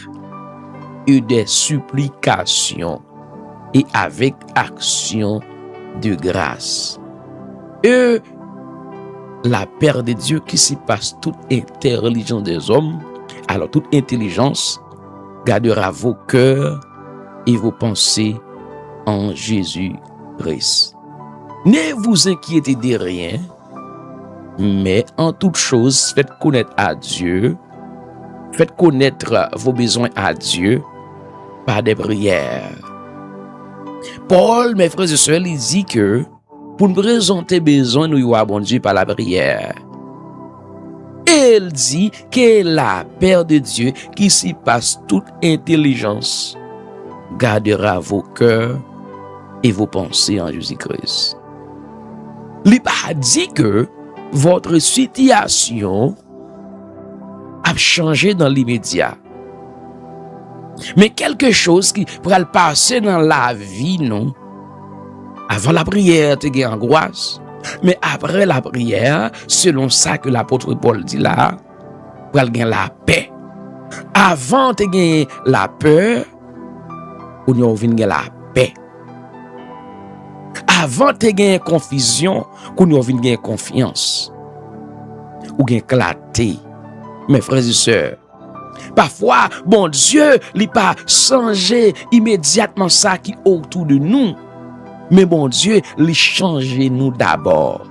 et des supplications et avec action de grâce. Et la paix de Dieu qui surpasse toute intelligence des hommes, alors toute intelligence, gardera vos cœurs et vos pensées en Jésus-Christ. Ne vous inquiétez de rien, mais en toute chose, faites connaître à Dieu, faites connaître vos besoins à Dieu par des prières. Paul, mes frères et sœurs, il dit que pour nous présenter besoin, nous avons bon Dieu par la prière. Et il dit que la paix de Dieu qui surpasse toute intelligence gardera vos cœurs et vos pensées en Jésus-Christ. Il n'a pas dit que votre situation a changé dans l'immédiat. Mais quelque chose qui pourrait passer dans la vie, non? Avant la prière, tu as angoisse. Mais après la prière, selon ça que l'apôtre Paul dit là, tu as la paix. Avant tu as la peur, ou tu as la paix. Avant tu as confusion, ou tu as confiance. Ou tu as clarté. Mes frères et sœurs, parfois, bon Dieu, il n'a pas changé immédiatement ça qui est autour de nous. Mais bon Dieu, il change nous d'abord.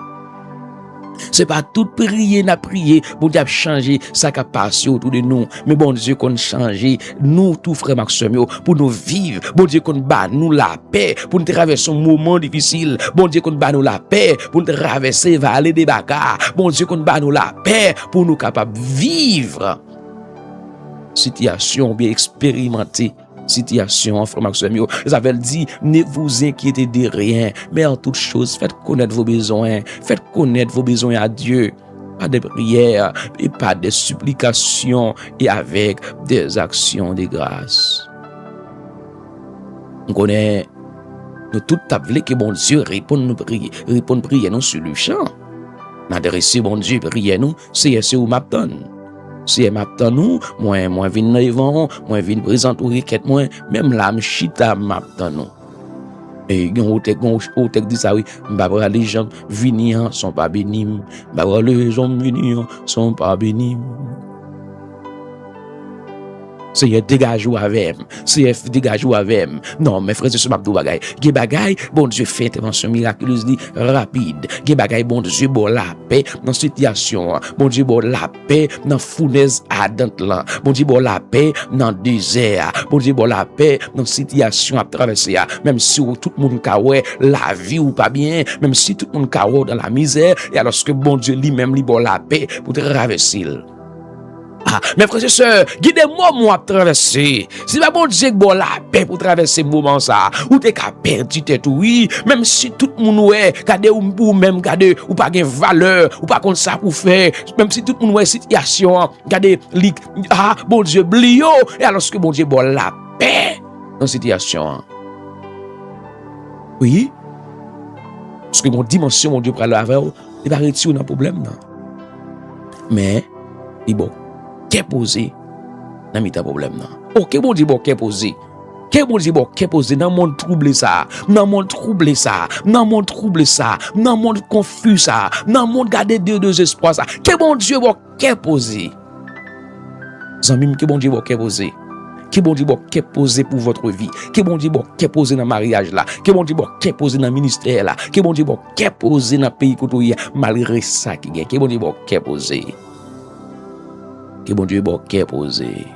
C'est pas tout prier, n'a prié, bon Dieu a changé ça qui a passé autour de nous. Mais bon Dieu qu'on change, nous, tout frère Maxime, pour nous vivre. Bon Dieu qu'on bat nous la paix, pour nous traverser un moment difficile. Bon Dieu qu'on bat nous la paix, pour nous traverser vallée des bagarres. Bon Dieu qu'on bat nous la paix, pour nous capables de vivre. Situation bien expérimentée. Situation, frère Maxime, Isabelle dit, ne vous inquiétez de rien, mais en toute chose, faites connaître vos besoins à Dieu, pas de prières et pas de supplications et avec des actions de grâce. On connaît, nous tout appelé que bon Dieu répond prier nous sur le champ. M'adresser bon Dieu prier nous, c'est où m'attendre. Si elle m'attend nous, moi vinn devant, moi vinn présenter requête moi, même là m'chita m'attend nous. Et gon dit ça oui, m'pa les gens venir sont pas bénis, m'pa les gens venir sont pas bénis. Seigneur dégage-vous avec CF dégage-vous avec non mais frère c'est m'a dou bagay ge bagay bon Dieu fait intervention miraculeuse dit rapide ge bagay bon Dieu bon la paix dans situation bon Dieu bon la paix dans fournaise ardente là bon Dieu bon la paix dans désert bon Dieu bon la paix dans situation à traverser même si tout le monde ka ouais la vie ou pas bien même si tout le monde ka dans la misère et alors que bon Dieu lui-même li bon la paix pour traverser. Mes frères et sœurs, guidez-moi à traverser. Si pas bon Dieu que bon la paix pour traverser moment ça, ou t'es qu'à perdre tête oui, même si tout le monde ouais, gade ou même gade ou pas gain valeur, ou pas contre ça pour faire, même si tout le monde ouais situation, gade bon Dieu blio et alors que bon Dieu bon la paix dans situation. Oui. Parce que mon dimension mon Dieu pour aller avec, il va retirer un problème non. Mais il bon qu'est posé dans mes problème là. OK bon Dieu bon qu'est posé. Qu'est bon Dieu bon qu'est posé dans monde troublé ça, dans monde troublé ça, dans monde troublé ça, dans monde confus ça, dans monde garder deux espoirs ça. Qu'est bon Dieu bon qu'est posé. Zami que bon Dieu bon qu'est posé. Qu'est bon Dieu bon qu'est posé pour votre vie. Qu'est bon Dieu bon qu'est posé dans mariage là. Qu'est bon Dieu bon qu'est posé dans ministère là. Qu'est bon Dieu bon qu'est posé dans pays côté malgré ça qui gagne. Qu'est bon Dieu bon qu'est posé. Que bon Dieu bon qu'est posé.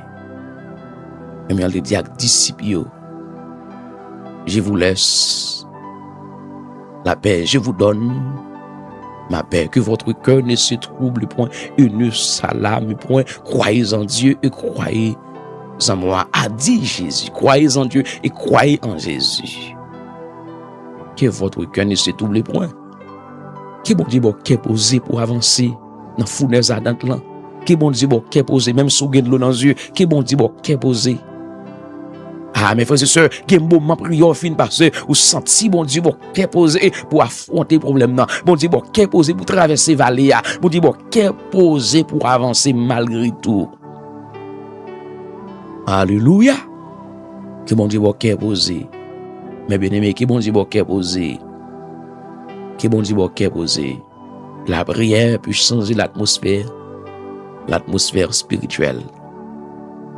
Et elle dit à disciples, je vous laisse la paix, je vous donne ma paix, que votre cœur ne se trouble point et ne s'alarme point. Croyez en Dieu et croyez en moi, a dit Jésus. Croyez en Dieu et croyez en Jésus. Que votre cœur ne se trouble point. Que bon Dieu bon qu'est posé pour avancer dans fournaise ardente là. Que bon Dieu bon qu'est posé même sous de l'eau dans les yeux que bon Dieu bon qu'est posé mes frères et sœurs que bon ma prière fin passer ou senti bon Dieu bon qu'est posé pour affronter problème là bon Dieu bon qu'est posé pour traverser vallée bon Dieu bon qu'est posé pour avancer malgré tout. Alléluia. Que bon Dieu bon qu'est posé mes bien-aimés que bon Dieu bon qu'est posé que bon Dieu bon qu'est posé la prière peut changer l'atmosphère spirituelle.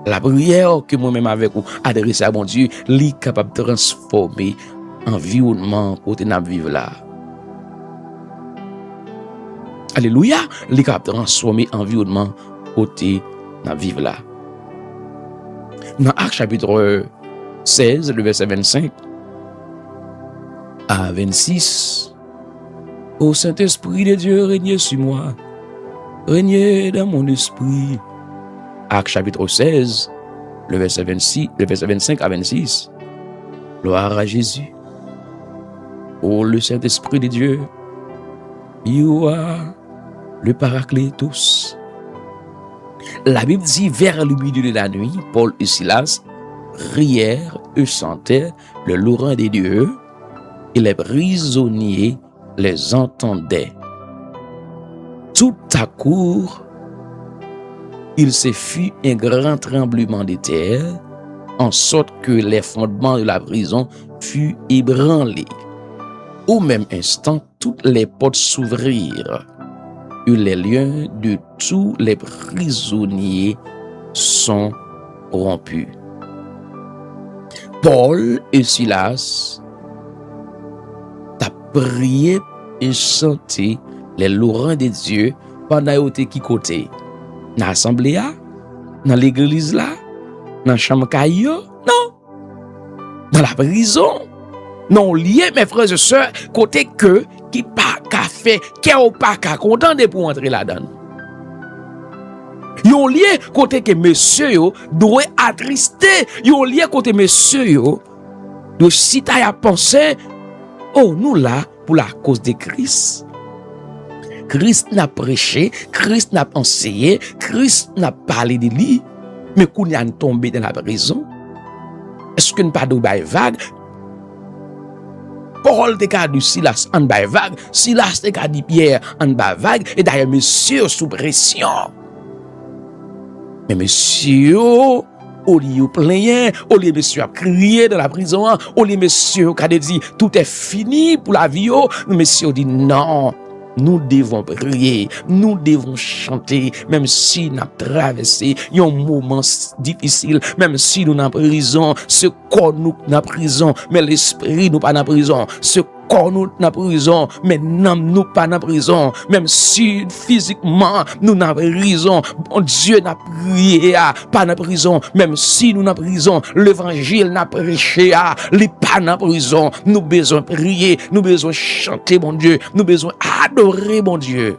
La prière que moi-même avec vous adresse à mon Dieu, li capable de transformer environnement côté n'a vivre là. Alléluia, li capable de transformer environnement côté n'a vivre là. Dans Actes chapitre 16, le verset 25 à 26, ô Saint-Esprit de Dieu, régnez sur moi. Régnez dans mon esprit. Actes chapitre 16, le verset 25 à 26. Gloire à Jésus. Oh, le Saint-Esprit de Dieu, you are le Paraclétos. La Bible dit, vers le milieu de la nuit, Paul et Silas rièrent et chantaient le louange de Dieu, et les prisonniers les entendaient. Tout à coup, il se fit un grand tremblement de terre, en sorte que les fondements de la prison furent ébranlés. Au même instant, toutes les portes s'ouvrirent, et les liens de tous les prisonniers sont rompus. Paul et Silas t'ont prié et chanté les Laurent de Dieu, pendant yote qui côté? Dans l'assemblée, dans l'église là, dans la chambre caillou? Non. Dans la prison? Non, lié, mes frères et sœurs, côté que, qui pas qu'à faire, qui n'a pas qu'à content pour entrer là-dedans. Yon lié côté que monsieur yo doit attristé, yon lié côté monsieur yo de si ta a pensé, oh nous là pour la cause de Christ. Christ n'a prêché, Christ n'a enseigné, Christ n'a parlé de lui, mais qu'on y a tombé dans la prison. Est-ce qu'on pas de vague? Paul te ka du Silas en bas vague, Silas te ka di Pierre en bas vague, et d'ailleurs monsieur sous pression. Mais monsieur, au lieu plein, au lieu monsieur a crié dans la prison, au lieu monsieur a dit tout est fini pour la vie, monsieur dit non. Nous devons prier, nous devons chanter, même si nous avons traversé un moment difficile, même si nous sommes en prison, ce corps nous en prison, mais l'esprit nous pas en prison, ce corps nous en prison, mais nous pas en prison, même si physiquement nous en prison, bon Dieu n'a prié, pas en prison, même si nous en prison, l'évangile n'a prêché, les pas en prison, nous besoin prier, nous besoin chanter, mon Dieu, nous besoin adorer, mon Dieu.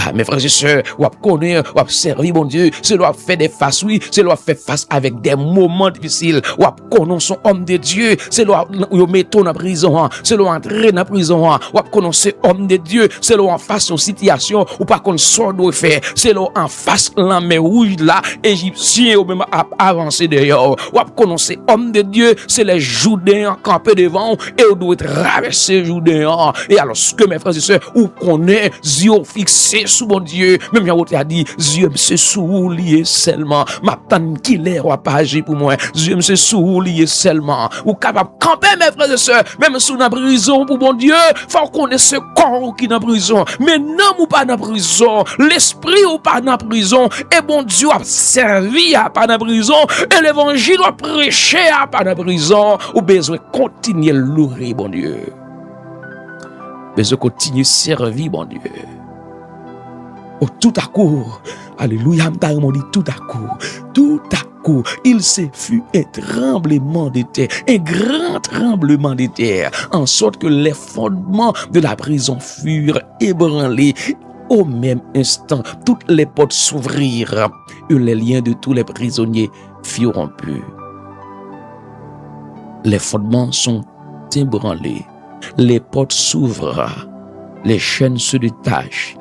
Ah, mes frères et sœurs, ou connaître, ou servir, mon Dieu, c'est leur faire des faces, oui, c'est leur faire face avec des moments difficiles, ou connaître son homme de Dieu, c'est leur mettre en prison, c'est leur entrer dans la prison, ou connaître homme de Dieu, c'est leur en face aux situations, ou pas qu'on soit doit faire, c'est leur en face la main rouge là, égyptien, ou même avancer dehors, ou connaître homme de Dieu, c'est les Judains campés devant, et on doit traverser Judains, et alors ce que mes frères et sœurs, ou connaît, yeux fixés sous mon Dieu, même Yahweh a dit, Dieu me soulier seulement, ma tante qui l'est, ou pas agir pour moi, Dieu me soulier seulement, ou capable de camper mes frères et sœurs, même sous la prison pour mon Dieu, faut qu'on ait ce corps qui est dans prison, mais non ou pas dans prison, l'esprit ou pas dans prison, et bon Dieu a servi à pas dans prison, et l'évangile a prêché à pas dans prison, ou besoin continuer louer, bon Dieu, besoin continuer servir, bon Dieu. Oh, tout à coup, alléluia, m'ta dit tout à coup, il se fut un tremblement de terre, un grand tremblement de terre, en sorte que les fondements de la prison furent ébranlés. Au même instant, toutes les portes s'ouvrirent et les liens de tous les prisonniers furent rompus. Les fondements sont ébranlés, les portes s'ouvrent, les chaînes se détachent.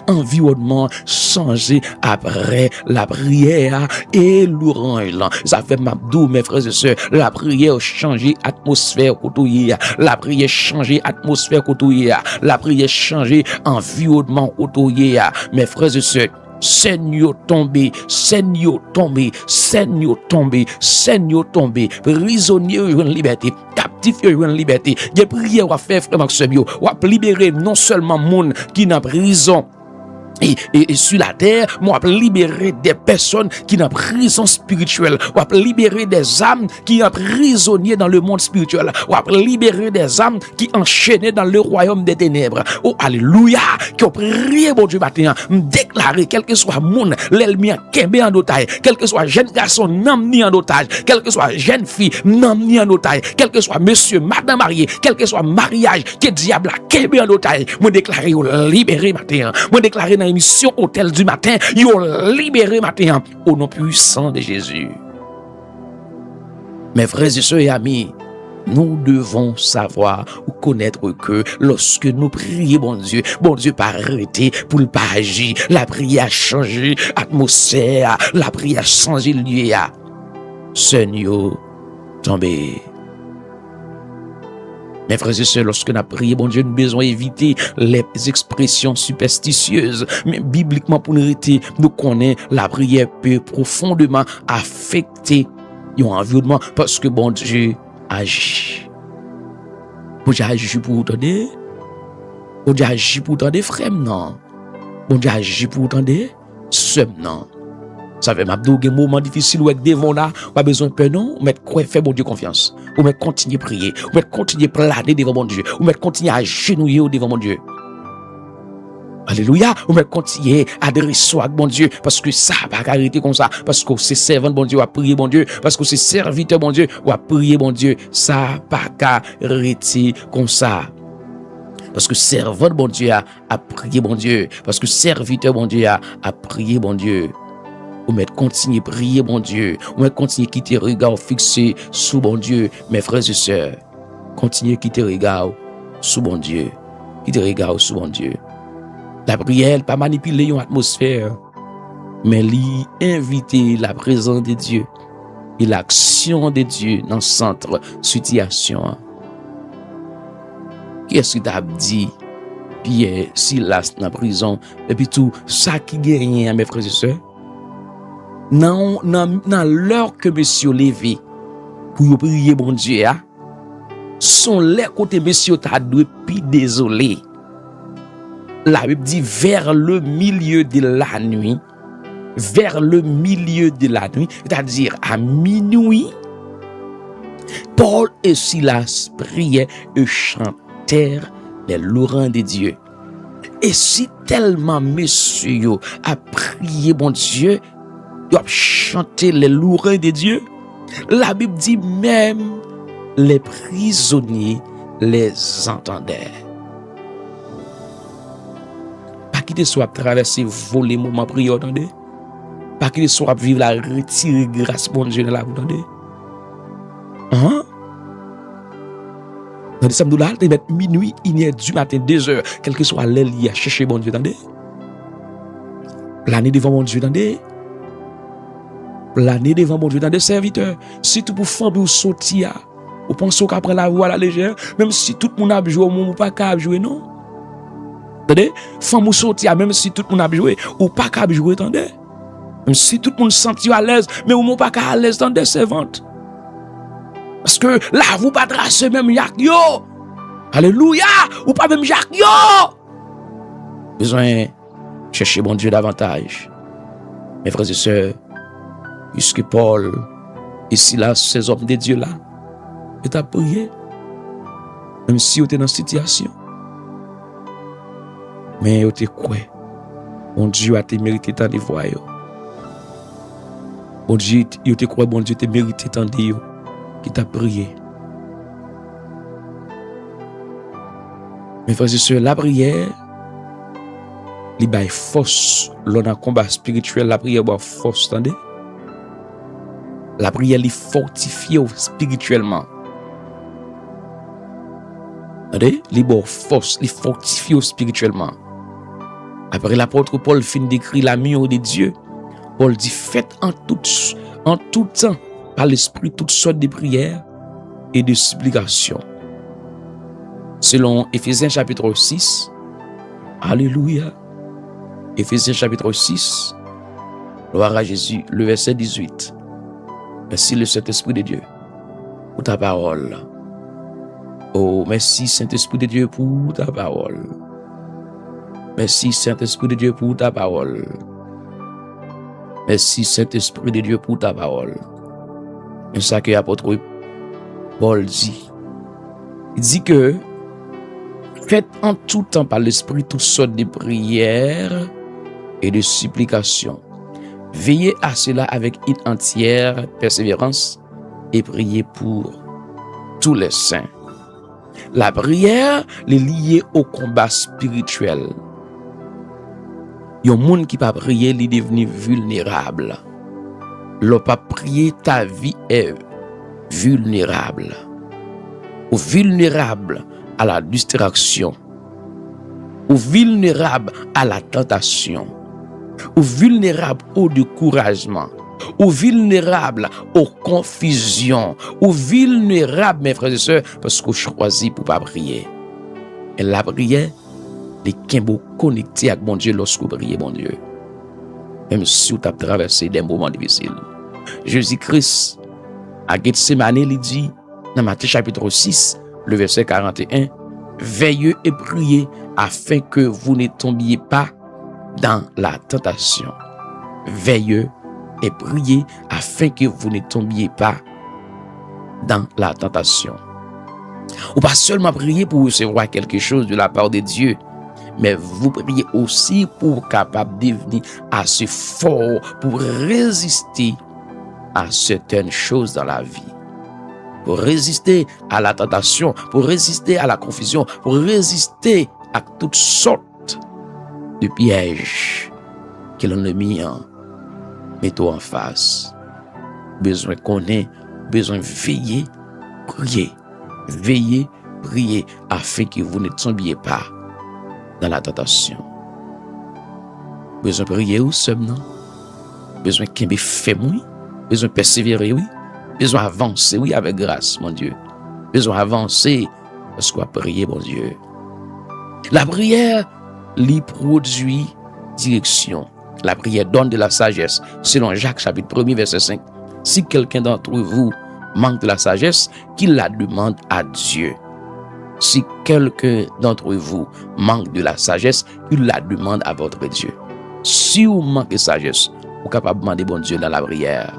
Environnement changé après la prière et l'orange. Ça fait m'abdou, mes frères et sœurs, la prière changé atmosphère côtoyer, la prière changé atmosphère côtoyer, la prière changé environnement côtoyer, mes frères et sœurs. Seigneur tombé, Seigneur tombé, Seigneur tombé, Seigneur tombé, prisonnier en liberté, captif en liberté. Des prières à faire, frère Maxime, ou à libérer non seulement monde qui n'a prison. Et sur la terre, moi, libérer des personnes qui sont en prison spirituelle, ou libérer des âmes qui sont prisonniers dans le monde spirituel, ou libérer des âmes qui enchaînées dans le royaume des ténèbres. Oh, alléluia, qui ont prié, bon Dieu, matin, déclarer, quel que soit monde, l'ennemi en en otage, quel que soit jeune garçon, n'emmené en otage, quel que soit jeune fille, n'emmené en otage, quel que soit monsieur, madame marié, quel que soit mariage, que diable a en otage, moi déclarer, libéré matin, moi déclarer dans émission Hôtel du matin, ils ont libéré matin au nom puissant de Jésus. Mes frères et sœurs et amis, nous devons savoir ou connaître que lorsque nous prions, bon Dieu pas arrêté pour le pas agir. La prière a changé l'atmosphère, la prière a changé le lieu. Seigneur, tombé. Mes frères et sœurs, lorsque nous prions, bon Dieu, nous besoin éviter les expressions superstitieuses. Mais bibliquement, pour nous arrêter, nous connaissons la prière peut profondément affecter l'environnement parce que bon Dieu agit. Bon Dieu agit pour vous entendre. Bon Dieu agit pour vous entendre, frère, non. Bon Dieu agit pour vous entendre, sœur, non. Ça fait m'abdou un moment difficile où être devant là, pas besoin de peur non, ou mettre quoi faire bon Dieu confiance. Ou mettre continuer prier, ou mettre continuer planer devant mon Dieu, ou mettre continuer à genouiller devant mon Dieu. Alléluia, ou mais continuer à adresser avec bon Dieu, parce que ça va pas arrêter comme ça, parce que c'est servant bon Dieu, ou à prier bon Dieu, parce que c'est serviteur bon Dieu, ou à prier bon Dieu, ça va pas arrêter comme ça. Parce que servant bon Dieu a prié bon Dieu, parce que serviteur bon Dieu a prié bon Dieu. Ou mais continuer à prier bon Dieu, ou mais continuer à quitter regard fixé sous bon Dieu, mes frères et sœurs. Continuez à quitter regard sous bon Dieu, quitter regard sous bon Dieu. La prière, pas manipuler une atmosphère, mais lui inviter la présence de Dieu et l'action de Dieu dans le centre situation. Qu'est-ce que tu as dit, Pierre, Silas dans la prison, et puis tout ça qui gagne, mes frères et sœurs? Dans l'heure que monsieur levé pour prier bon Dieu, son les côté monsieur t'a dû puis désolé. La Bible dit vers le milieu de la nuit, c'est-à-dire à minuit, Paul et Silas priaient et chantèrent les louanges de Dieu. Et si tellement messieurs a prié bon Dieu, ils ont chanté les louanges de Dieu, la Bible dit même les prisonniers les entendaient. Pas qu'il soit traversé, voler moment prière, attendez. Pas qu'il soit vivre la retirer grâce bon Dieu dans la vie, attendez. Hein? Dans le samedi là, il est minuit, 1h du matin, 2h, quel que soit l'heure, il a cherché bon Dieu, attendez. Planer devant mon Dieu, attendez. Planer devant mon Dieu, attendez, serviteur. Si tout pour faire pour sortir, vous pensez qu'après la voie à la légère, même si tout le monde a joué, ou pas qu'à jouer, non? Attendez, femme ou sortir, même si tout le monde a joué, ou pas qu'à jouer, attendez. Même si tout le monde senti à l'aise, mais ou pas qu'à l'aise dans des servantes. Parce que là, vous pas tracer même yak yo. Alléluia, ou pas même yak yo. Besoin chercher bon Dieu davantage. Mes frères et sœurs, puisque Paul et Silas, ces hommes de Dieu là, et à prier, même si vous êtes dans cette situation. Mais vous êtes quoi? Bon Dieu a te mérité tant de voix. Bon Dieu, vous êtes quoi? Bon Dieu te mérité tant de yo qui t'a prié. Mes frères et sœurs, la prière, il y a force. L'on a combat spirituel, la prière a force, attendez. La prière, il fortifie spirituellement. Attendez, il a force, il fortifie spirituellement. Après l'apôtre Paul fin d'écrire l'amour de Dieu, Paul dit faites en tout temps par l'esprit toutes sortes de prières et de supplications. Selon Éphésiens chapitre 6, alléluia, Éphésiens chapitre 6, gloire à Jésus, le verset 18. Merci le Saint-Esprit de Dieu pour ta parole. Oh, merci Saint-Esprit de Dieu pour ta parole. Merci Saint-Esprit de Dieu pour ta parole. Merci Saint-Esprit de Dieu pour ta parole. C'est ça que l'apôtre Paul dit. Il dit que faites en tout temps par l'Esprit toutes sortes de prières et de supplications. Veillez à cela avec une entière persévérance et priez pour tous les saints. La prière est liée au combat spirituel. Il y a un monde qui pas prier, il est devenu vulnérable. L'on pas prier, ta vie est vulnérable. Ou vulnérable à la distraction. Ou vulnérable à la tentation. Ou vulnérable au découragement. Ou vulnérable aux confusions. Ou vulnérable, mes frères et sœurs, parce qu'on choisit pour pas prier. Et la prière, les kimbo connectés avec mon Dieu lorsque vous priez, mon Dieu. Même si vous avez traversé des moments difficiles. Jésus-Christ, à Gethsemane, il dit, dans Matthieu chapitre 6, le verset 41, veillez et priez afin que vous ne tombiez pas dans la tentation. Veillez et priez afin que vous ne tombiez pas dans la tentation. Ou pas seulement prier pour recevoir quelque chose de la part de Dieu, mais vous priez aussi pour capable devenir assez fort pour résister à certaines choses dans la vie, pour résister à la tentation, pour résister à la confusion, pour résister à toutes sortes de pièges que l'ennemi met en face. Besoin connaître, besoin veiller, prier, afin que vous ne tombiez pas dans la tentation. Besoin prier ou seulement, besoin qu'il me fait oui, besoin persévérer oui, besoin avancer oui avec grâce mon Dieu, besoin avancer parce qu'on a prié mon Dieu. La prière lui produit direction. La prière donne de la sagesse selon Jacques chapitre 1 verset 5. Si quelqu'un d'entre vous manque de la sagesse, qu'il la demande à Dieu. Si quelqu'un d'entre vous manque de la sagesse, qu'il la demande à votre Dieu. Si vous manquez de sagesse, vous êtes capable de demander bon Dieu dans la prière.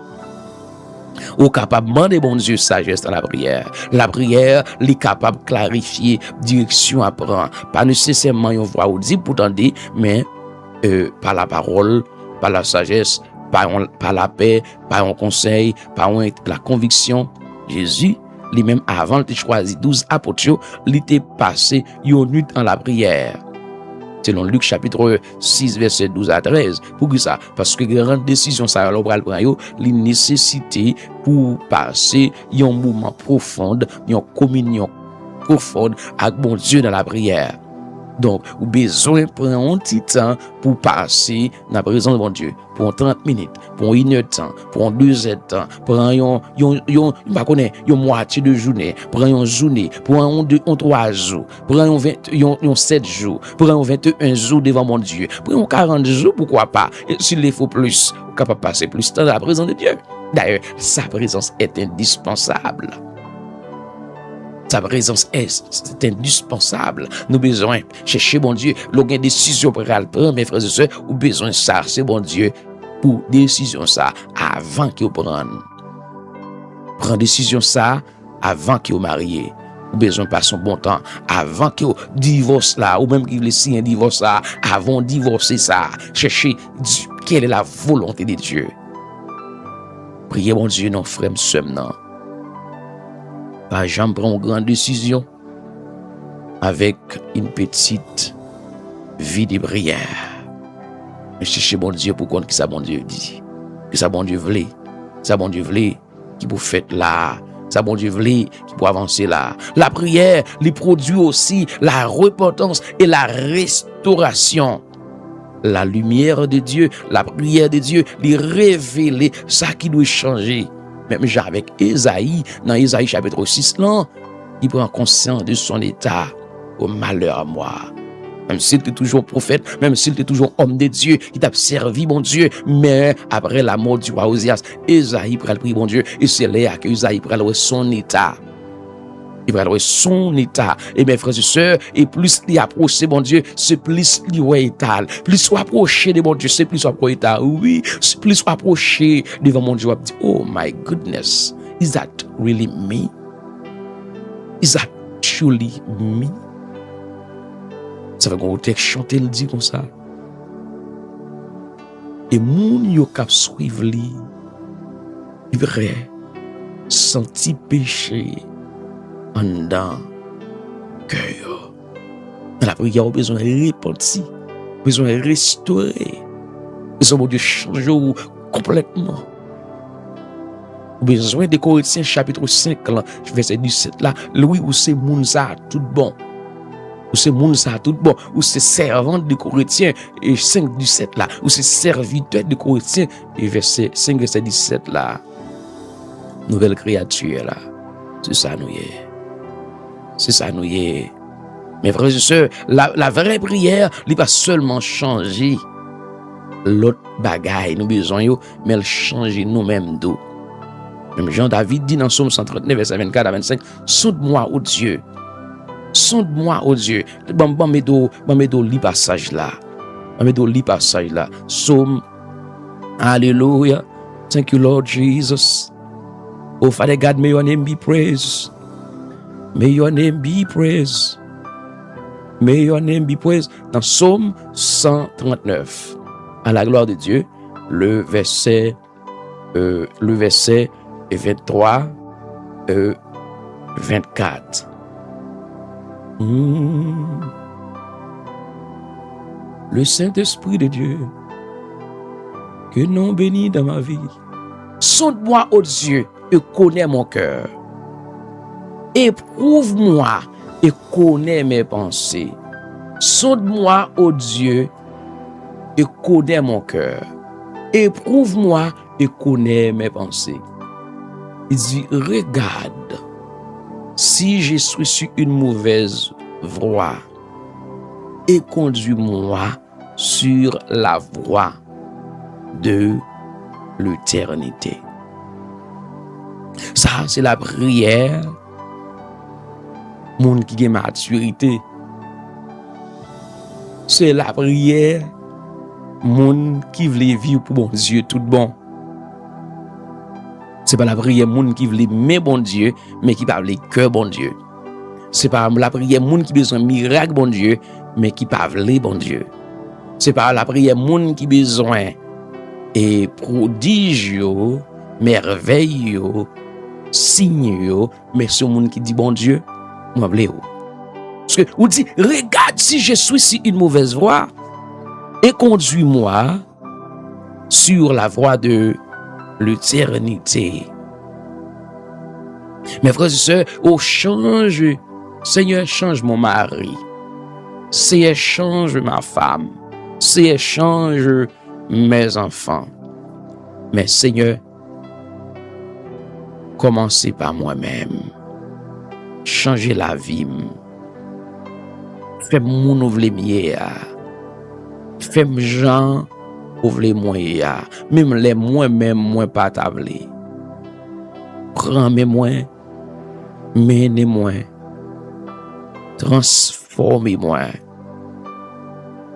Vous êtes capable de demander bon Dieu sagesse dans la prière. La prière, est capable de clarifier direction à prendre. Pas nécessairement une voix audible pour entendre, mais par la parole, par la sagesse, par la paix, par un conseil, par la conviction. Jésus, lui-même, avant de choisir 12 apôtres, il était passé une nuit en la prière. Selon Luc chapitre 6, verset 12 à 13. Pour ça? Parce que grande décision, ça va prendre, les nécessités pour passer un moment profond, une communion profonde avec bon Dieu dans la prière. Donc, vous avez besoin de prendre un petit temps pour passer dans la présence de mon Dieu. Pour 30 minutes, pour 1 heure de temps, pour 2 heures de temps, pour une moitié de journée, pour une journée, pour un 3 jours, pour un 7 jours, pour un 21 jours devant mon Dieu, pour un 40 jours, pourquoi pas. Et s'il le faut plus, vous êtes capable de passer plus de temps dans la présence de Dieu. D'ailleurs, sa présence est indispensable. Sa présence c'est indispensable. Nous avons besoin de chercher bon Dieu. L'aucune décision pour le prendre, mes frères et sœurs, ou besoin de ça, c'est bon Dieu pour décision ça avant que vous preniez. Prendre décision ça avant que vous mariez. Ou besoin de passer un bon temps avant que vous divorce là, ou même que vous laissez un divorce là, avant de divorcer ça. Chercher quelle est la volonté de Dieu. Priez bon Dieu, non frère, seulement. Pas jamais prendre une grande décision avec une petite vie de prière. Mais cherchez bon Dieu pour comprendre que ça bon Dieu dit. Que ça bon Dieu voulait. Ça bon Dieu voulait qui pour faire là. Ça bon Dieu voulait qui pour avancer là. La prière, lui produit aussi la repentance et la restauration. La lumière de Dieu, la prière de Dieu, lui révéler ça qui doit changer. Même avec Esaïe, dans Esaïe chapitre 6, là, il prend conscience de son état. Au malheur à moi. Même s'il était toujours prophète, même s'il était toujours homme de Dieu, il t'a servi mon Dieu. Mais après la mort du roi Osias, Esaïe prend le prix bon Dieu. Et c'est là que Esaïe prend son état. Il va son état. Et mes frères et sœurs, et plus il approche bon Dieu, c'est plus il est étal. Plus il approche de mon Dieu, c'est plus il approche état. Oui, c'est plus il approche devant mon Dieu. Oh my goodness, is that really me? Is that truly me? Ça fait qu'on texte chanter le dit comme ça. Et moun yo kap suivre li, vrai, senti péché en dans cœur. Dans la prière, on a besoin de repentir, besoin de restaurer, besoin de changer complètement. Besoin de Corinthiens chapitre 5, verset 17 là, oui, où c'est moun ça tout bon. Ou c'est moun ça tout bon, ou c'est servant de Corinthiens, et 5, 17 là, ou c'est serviteur de Corinthiens, et verset 5, verset 17 là, nouvelle créature là, c'est ça nous y est. C'est ça nous y est. Mes frères et sœurs, la vraie prière, elle pas seulement changer l'autre bagaille, nous besoin yo, mais elle changer nous-mêmes d'eau. Même Jean David dit dans Psaume 139, verset 24 à 25, sonde-moi, ô Dieu. Sonde-moi, ô Dieu. Bon, medo li passage là. Psaume. Hallelujah. Thank you, Lord Jesus. Oh, Father God, may your name be praised. May your name be praised. May your name be praised. Dans Psaume 139, à la gloire de Dieu, le verset 23, 24. Le Saint-Esprit de Dieu, que nom béni dans ma vie. Sonde-moi, ô Dieu, et connais mon cœur. Éprouve-moi et connais mes pensées. Sonde-moi, ô Dieu, et connais mon cœur. Éprouve-moi et connais mes pensées. Il dit, regarde, si je suis sur une mauvaise voie, et conduis-moi sur la voie de l'éternité. Ça, c'est la prière. Monde qui a maturité. C'est la prière. Monde qui veut vivre pour bon Dieu tout bon. C'est pas la prière monde qui veut aimer bon Dieu, mais qui parle cœur bon Dieu. C'est pas la prière monde qui besoin miracle bon Dieu, mais qui parle bon Dieu. C'est pas la prière monde qui besoin et prodige yo, merveille yo, signe yo, mais ce monde qui dit bon Dieu, moi blé yo. Parce que vous dit regarde si je suis sur une mauvaise voie et conduis-moi sur la voie de l'éternité. Mes frères et sœurs, Seigneur, change mon mari. Seigneur, change ma femme. Seigneur, change mes enfants. Mais Seigneur, commencez par moi-même. Changez la vie. Fais-moi ouvrir les miens. Fais-moi gens ouvrir moi. Même les moi-même, moi pas tablé. Prends-moi, menez-moi. Transformez-moi.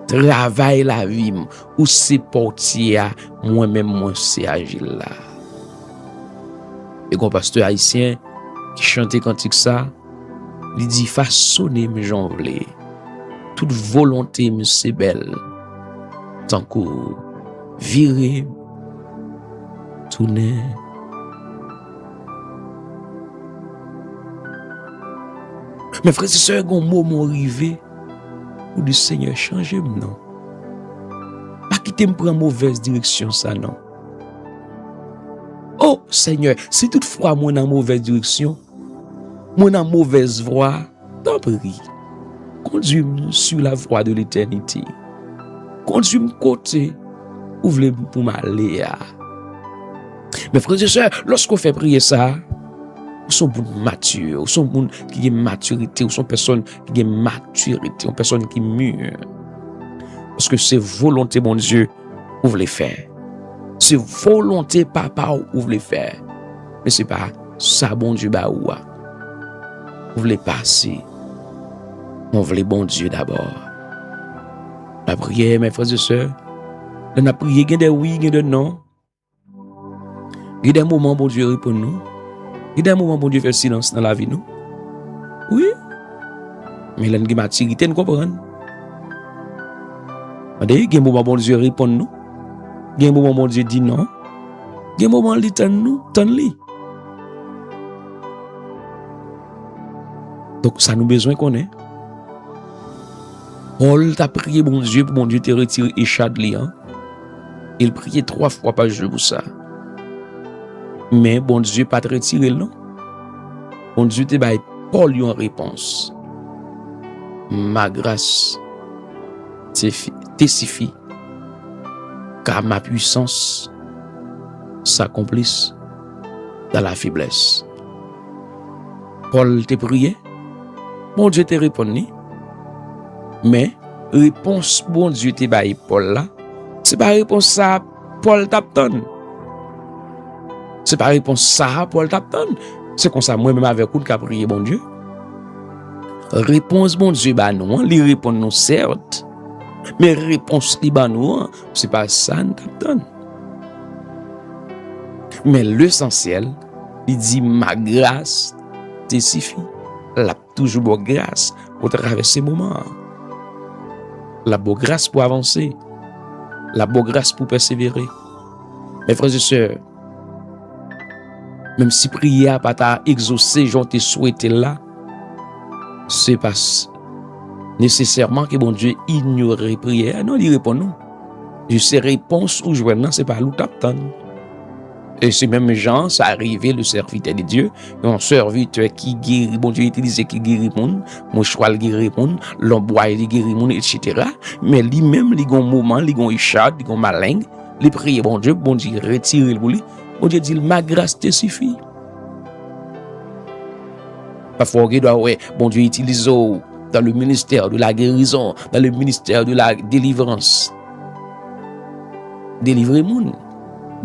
Travaille la vie ou c'est portier moi-même moi c'est agile là. Et quand pasteur haïtien qui chantait cantique ça, il dit façonner mes gens vle. Toute volonté me c'est belle. Tant que virer tourner. Mes frères et sœurs, un moment arrivé où le Seigneur change non. Pas quitter me prendre mauvaise direction ça non. Oh Seigneur, si toutefois moi dans mauvaise direction, moi dans mauvaise voie, t'en prie. Conduis-moi sur la voie de l'éternité. Conduis-moi côté où vous voulez pour m'aller. Mes frères et sœurs, lorsqu'on fait prier ça, ou sont matures, ou sont qui ont maturité, ou sont personnes qui ont maturité, ou personnes qui mûrent. Parce que c'est volonté, mon Dieu, où vous les faire. C'est volonté, papa, où vous les faire. Mais c'est pas ça, bon Dieu, bah ou. Vous voulez passer. On voulait bon Dieu d'abord. La prière, mes frères et sœurs, on a prié, il y a des oui, il y a des non. Il y a des moments, bon Dieu, répond nous. Il y a des moments, bon Dieu, fait silence dans la vie, nous. Oui. Mais là, il y a maturité, nous comprenons. Il y a des moments, bon Dieu, répond nous. Il y a des moments, bon Dieu, dit non. Il y a des moments, il dit nous, t'en lit. Donc, ça nous besoin qu'on ait. Paul t'a prié, bon Dieu, pour bon Dieu te retirer échat de lui. Il priait 3 fois par jour pour ça. Mais bon Dieu pas te retirer non. Bon Dieu te baille Paul en réponse. Ma grâce te suffit, car ma puissance s'accomplisse dans la faiblesse. Paul te prié, bon Dieu te répondu. Mais réponse bon Dieu te baille Paul là, c'est pas réponse ça Paul t'attend. C'est pas réponse ça Paul t'attend. C'est comme ça moi-même avec vous qui prier bon Dieu. Réponse bon Dieu bah nous, li répond nous certes. Mais réponse li bah nous, c'est pas ça nous t'attend. Mais l'essentiel, il dit ma grâce te suffit. La toujours bonne grâce pour traverser ces moments. la bonne grâce pour avancer, la bonne grâce pour persévérer. Mes frères et sœurs, même si prière pas t'a exaucé, j'en t'ai souhaité là, c'est pas nécessairement que bon Dieu ignore prière. Non, il répond non. Je sais réponse ou jouer non, c'est pas l'ou t'attendre. Et c'est même gens, ça arrivé le serviteur de Dieu, un serviteur qui guérit, bon Dieu utilise qui guérit monde, mon choix le guérit monde, l'embois il guérit monde, etc. Mais lui-même, il a un moment, il a un échard, il a un malin, il prie bon Dieu retire le bouli. Bon Dieu dit, ma grâce te suffit. Parfois, on doit, ouais, bon Dieu utilise dans le ministère de la guérison, dans le ministère de la délivrance. Délivrer monde.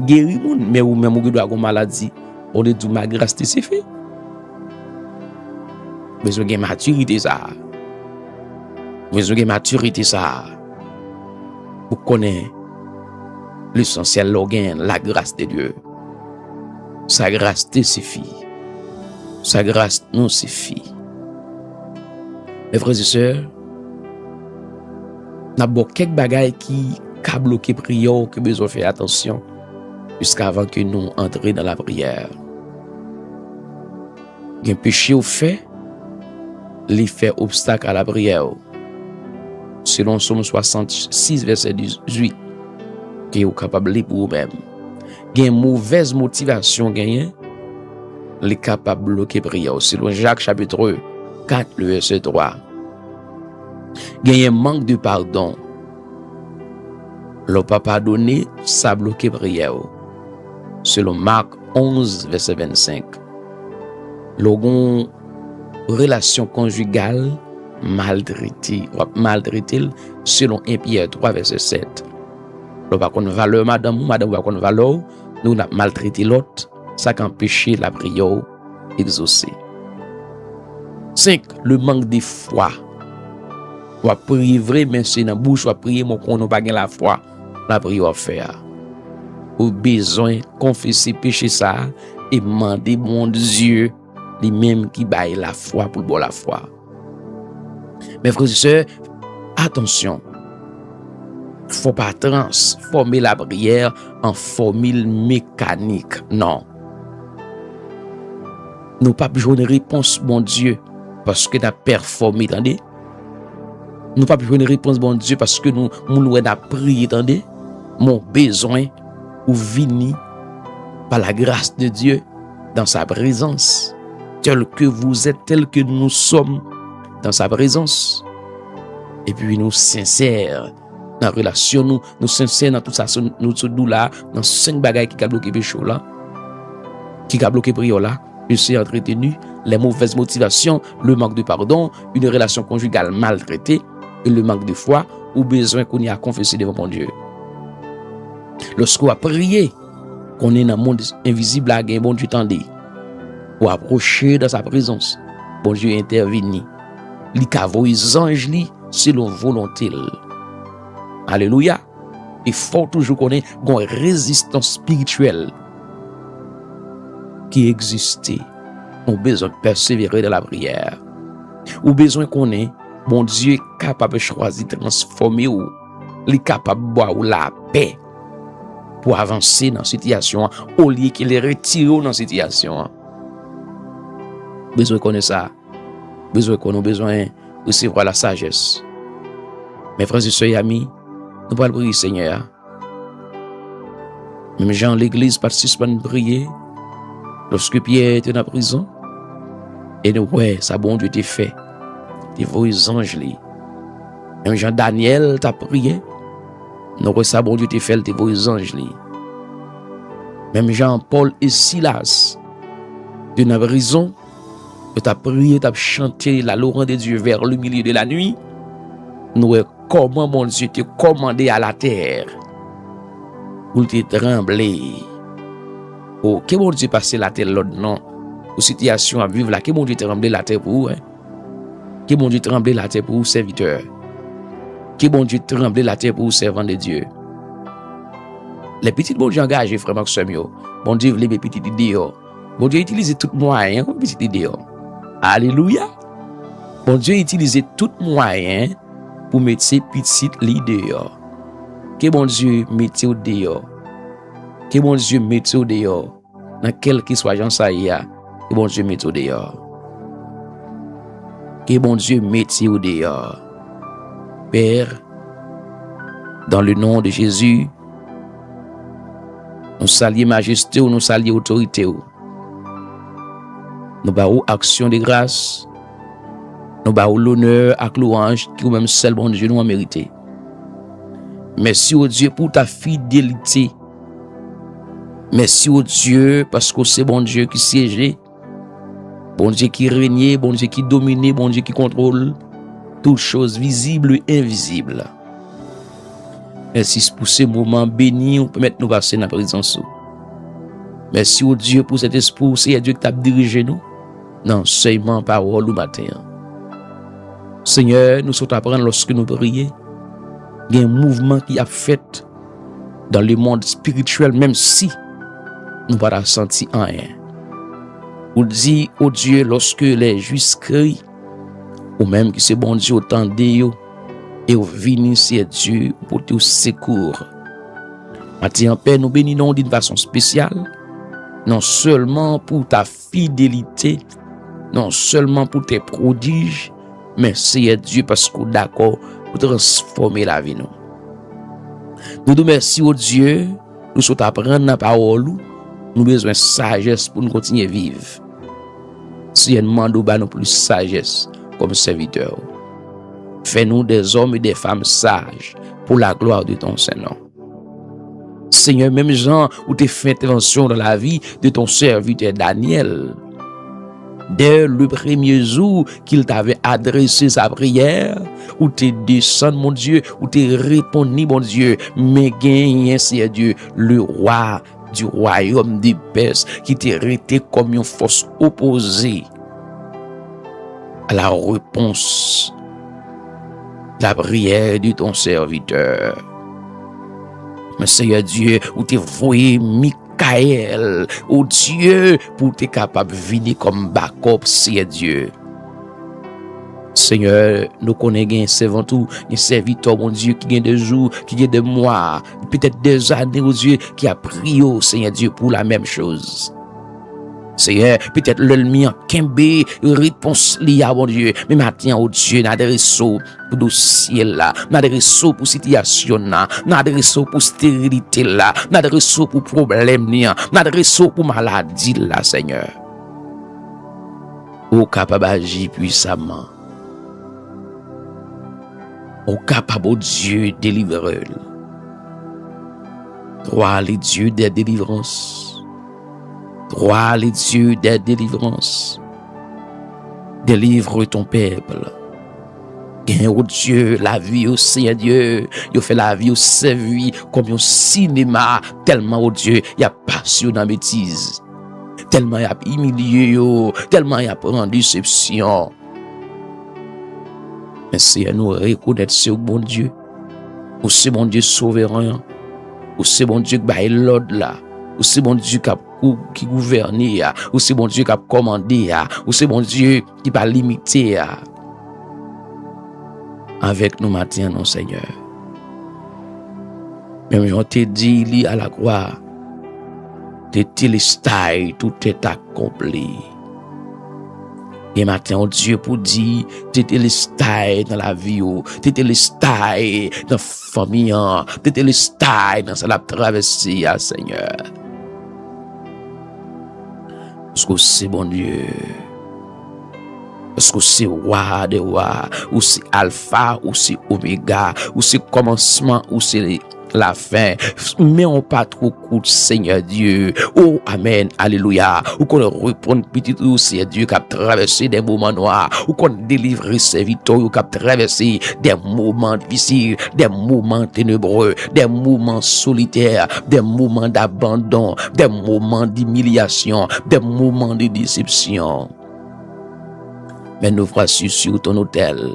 Guérir moun, mais ou même ou doit avoir maladie, on dit ma grâce te suffit. Besoin de maturité ça. Besoin de maturité ça. Pour connaître l'essentiel l'organe, la grâce de Dieu. Sa grâce te suffit. Sa grâce nous suffit. Mes frères et sœurs, n'a pas quelques bagailles qui a bloqué prière que besoin faire attention. Jusqu'avant que nous entrions dans la prière. Il y a un péché au fait, il fait obstacle à la prière. Selon Somme 66, verset 18, qui est capable de pour vous-même. Il y a une mauvaise motivation, il est capable de bloquer la prière. Selon Jacques chapitre 4, le verset 3. Il y a un manque de pardon. Le pas pardonné, ça bloque la prière. Selon Marc 11, verset 25. Logon relation conjugale maltraitée selon 1 Pierre 3, verset 7. L'on va connaître valeur madame va connaître valeur, nous n'a maltraité l'autre, ça qui empêche la prière exaucée. 5. Le manque de foi. On va prier vrai, mais c'est dans la bouche, on va prier, mais on n'a pas la foi, la prière à faire. Ou besoin confesser péché ça et demander mon Dieu lui-même qui baille la foi pour boire la foi. Mes frères et sœurs, attention. Faut pas transformer la prière en formule mécanique. Non. Nous pas besoin de réponse, mon Dieu, parce que nous avons performé, attendez. Nous pas besoin de réponse, mon Dieu, parce que nous avons prié, attendez. Mon besoin ou vini par la grâce de Dieu dans sa présence, tel que vous êtes, tel que nous sommes dans sa présence. Et puis nous sincères dans la relation, nous sincères dans tout ça, nous sommes là, dans 5 bagailles qui ont bloqué péché là, qui ont bloqué prière là, je suis entretenu, les mauvaises motivations, le manque de pardon, une relation conjugale maltraitée, et le manque de foi, ou besoin qu'on y a confessé devant mon Dieu. Lorsqu'on a prié, qu'on est dans le monde invisible, là, bon Dieu tendez, ou approcher dans sa présence, bon Dieu intervenu, li cavo les anges li selon volonté. Alléluia. Il faut toujours connaître une résistance spirituelle qui existe. On a besoin de persévérer dans la prière. Ou besoin qu'on ait, bon Dieu est capable de choisir, transformer ou, il est capable de boire la paix pour avancer dans la situation, au lieu qu'il est retiré dans la situation. Besoin de connaître ça. Besoin de recevoir la sagesse. Mes frères et sœurs et amis, nous allons prier, Seigneur. Même Jean, l'église participe à nous prier. Lorsque Pierre était dans la prison, et nous, ouais, ça bon Dieu t'a fait. T'es vos anges. Même Jean Daniel t'a prié. Nous, ouais, ça bon Dieu t'a fait, t'es vos anges. Même Jean-Paul et Silas, de la prison, tu as prié, tu as chanté la louange de Dieu vers le milieu de la nuit. Nous, comment mon Dieu t'a commandé à la terre pour te trembler. Oh, que mon Dieu passe la terre l'autre non. Aux situations à vivre là, que mon Dieu tremble la terre pour vous. Hein? Que mon Dieu tremble la terre pour vous, serviteurs. Que mon Dieu tremble la terre pour vous, servants de Dieu. Les petits bon Dieu engagés, frère Maxime, bon Dieu, les petites idées. Bon Dieu utilise tout moyen comme petite idée. Alléluia. Bon Dieu utilise tout moyen pour mettre ses petites li dehors. Que bon Dieu mette au dehors. Que bon Dieu mette au dehors. Dans quel que soit gens ça y a, que bon Dieu mette au dehors. Que bon Dieu mette au dehors. Père, dans le nom de Jésus, nous saluons majesté ou nous saluons autorité. Nous baou action de grâce. Nous baou l'honneur avec louange qui ou même seul bon Dieu nous a mérité. Merci au Dieu pour ta fidélité. Merci au Dieu parce que c'est bon Dieu qui siège. Bon Dieu qui règne, bon Dieu qui domine, bon Dieu qui contrôle toutes choses visibles et invisibles. Merci pour ces moments bénis, on peut mettre nous passer dans la présence. Merci au Dieu pour cet esprit, c'est Dieu qui t'a dirigé nous. Non, seulement parole ou matin. Seigneur, nous sommes apprendre lorsque nous prions. Il y a un mouvement qui a fait dans le monde spirituel, même si nous n'avons pas senti rien. On dit au Dieu, lorsque les Juifs crient, ou même que c'est bon Dieu autant d'eux, et au venir c'est Dieu pour te secours. Matin en paix, nous bénissons d'une façon spéciale, non seulement pour ta fidélité, non seulement pour tes prodiges, mais c'est Dieu parce qu'on est d'accord pour transformer la vie. Nous te remercions au Dieu, nous sommes apprendre la parole, nous avons besoin de sagesse pour nous continuer à vivre. Si nous demandons plus de sagesse comme serviteurs, fais-nous des hommes et des femmes sages pour la gloire de ton Saint-Nom. Seigneur, même Jean, où tu as fait intervention dans la vie de ton serviteur Daniel, dès le premier jour qu'il t'avait adressé sa prière, où tu descendu, mon Dieu, où tu répondu, mon Dieu, mais gagne, c'est Dieu, le roi du royaume des Perses, qui t'est resté comme une force opposée à la réponse de la prière de ton serviteur. Mais Seigneur Dieu, où tu voué Michael, oh Dieu, pour t'être capable de venir comme backup, Seigneur Dieu. Seigneur, nous connaissons tout, un serviteur, mon Dieu, qui gagne des jours, qui gagne des mois, peut-être des années, oh Dieu, qui a prié au Seigneur Dieu pour la même chose. Seigneur, peut-être l'ennemi en Kembe, réponse liée à mon Dieu, mais maintenant, oh Dieu, n'adressons pour dossier là, n'adressons pour situation là, n'adressons pour stérilité là, n'adressons pour problème là, n'adressons pour maladie là, Seigneur. Au capable d'agir puissamment. Au capable, oh Dieu, délivreur. Droit les dieux des délivrances. Droit les dieux des délivrances. Délivre ton peuple. Gagne au Dieu la vie au Seigneur Dieu. Il fait la vie au servi comme un cinéma. Tellement au Dieu, il y a passion dans la bêtise. Tellement il y a humilié, tellement il y a rendu déception. Mais Seigneur, nous reconnaître ce bon Dieu. Ou c'est bon Dieu souverain. Ou c'est bon Dieu qui bat l'ordre là. Ou c'est bon Dieu qui gouverne, ou c'est bon Dieu qui a commandé, ou c'est bon Dieu qui va limiter avec nous matin, non Seigneur. Même on te dit, il à la croix, de Télestai, tout est accompli. Et maintenant, oh Dieu, pour dire, tu es Télestai dans la vie, tu es Télestai dans la famille, tu es Télestai dans la traversée, Seigneur. Parce que c'est bon Dieu. Parce que c'est roi de roi. Ou c'est alpha, ou c'est oméga. Ou c'est commencement, ou c'est la fin. Mais on pas trop court, Seigneur Dieu. Oh, amen, alléluia. Ou qu'on reprend petit tout, c'est Dieu qui a traversé des moments noirs. Ou qu'on délivre ses victoires, qui a traversé des moments difficiles, des moments ténébreux, des moments solitaires, des moments d'abandon, des moments d'humiliation, des moments de déception. Mais nous voici sur ton autel.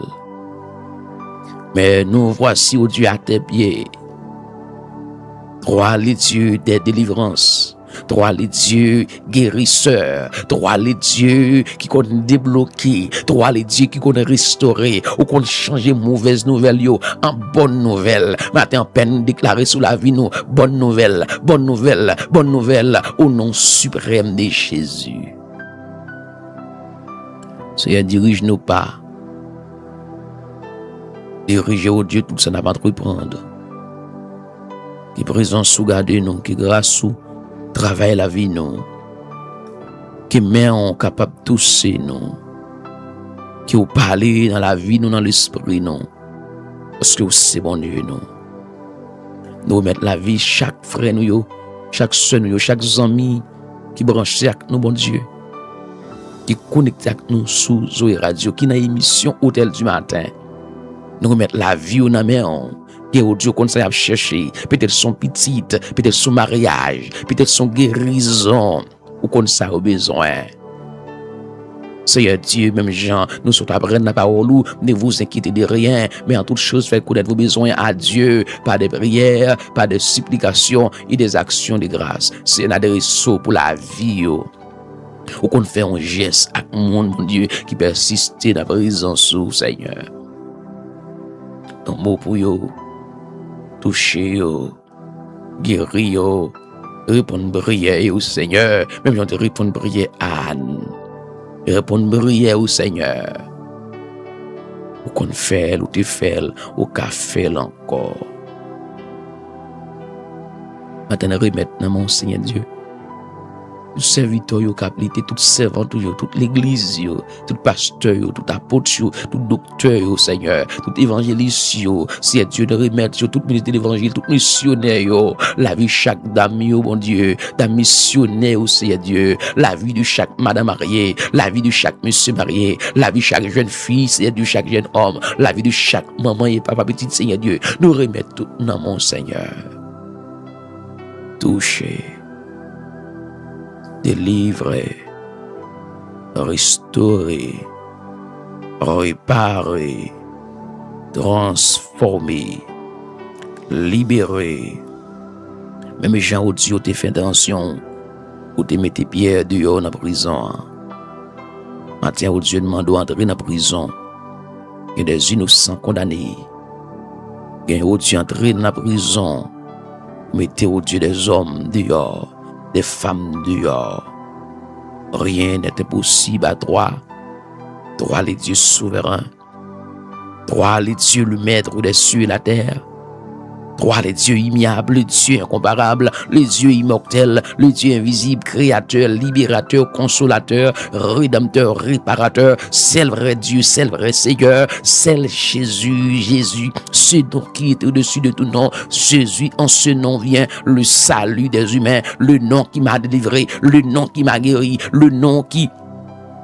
Mais nous voici, oh Dieu, à tes pieds. Roi les dieux des délivrances, Toi les dieux guérisseurs, toi les dieux qui connaissent débloquer, toi les dieux qui connaissent restaurer, ou qu'on changer mauvaise nouvelle yo en bonne nouvelle. Matin en peine déclaré sous la vie nous, bonne nouvelle, bonne nouvelle, bonne nouvelle, au nom suprême de Jésus. Seigneur, dirige-nous pas. Dirige au Dieu tout ça n'a pas de reprendre. Qui présence sous garder nous, qui grâce sous travaille la vie nous, qui met en capable de tousser nous, qui vous parler dans la vie nous, dans l'esprit nous, parce que c'est bon Dieu nous. Nous mettre la vie chaque frère nous, chaque soeur nous, chaque ami qui branche avec nous, bon Dieu, qui connecte avec nous sous Zoé Radio, qui dans l'émission Hôtel du matin. Nous mettre la vie au main. Que au Dieu qu'on s'est cherché, peut-être son petite, peut-être son mariage, peut-être son guérison, ou qu'on s'est besoin. Seigneur Dieu, même Jean, nous sommes apprenant la parole, ne vous inquiétez de rien, mais en toute chose, faites connaître vos besoins à Dieu, par des prières, par des supplications et des actions de grâce. C'est un adresseur pour la vie. Ou qu'on fait un geste à mon Dieu, qui persiste dans la présence du Seigneur. Un mot pour vous. Toucher, guérir, répondre prière au Seigneur. Même si on répond prière à Anne. Répondre prière au Seigneur. Ou qu'on fait, ou tu fais, ou qu'a fait encore. Maintenant, remettre dans mon Seigneur Dieu. Tout serviteur, tout servant, toute l'église, tout pasteur, tout apôtre, tout docteur, Seigneur, tout évangéliste, c'est Dieu de remettre tout ministre de l'évangile, tout missionnaire, la vie de chaque dame, bon Dieu, d'un missionnaire, Seigneur Dieu, la vie de chaque madame mariée, la vie de chaque monsieur marié, la vie de chaque jeune fille, Seigneur Dieu, chaque jeune homme, la vie de chaque maman et papa petit, Seigneur Dieu, nous remettre tout dans mon Seigneur. Toucher. Délivrer, restaurer, réparer, transformer, libérer. Même Jean Dieu te fait attention, ou te mette pierre dehors dans la prison. Maintenant, Dieu demande d'entrer dans la prison. Il y a des innocents condamnés. Il y a Dieu entrer dans la prison. Mettez au Dieu des hommes dehors. Des femmes dehors. Rien n'est impossible à toi. Toi, les dieux souverains. Toi, les dieux, le maître des cieux et la terre. Toi, les dieux immuables, le Dieu incomparable, le Dieu immortel, le Dieu invisible, créateur, libérateur, consolateur, rédempteur, réparateur, c'est le vrai Dieu, c'est le vrai Seigneur, c'est le Jésus, ce nom qui est au-dessus de tout nom. Jésus, en ce nom vient le salut des humains, le nom qui m'a délivré, le nom qui m'a guéri, le nom qui...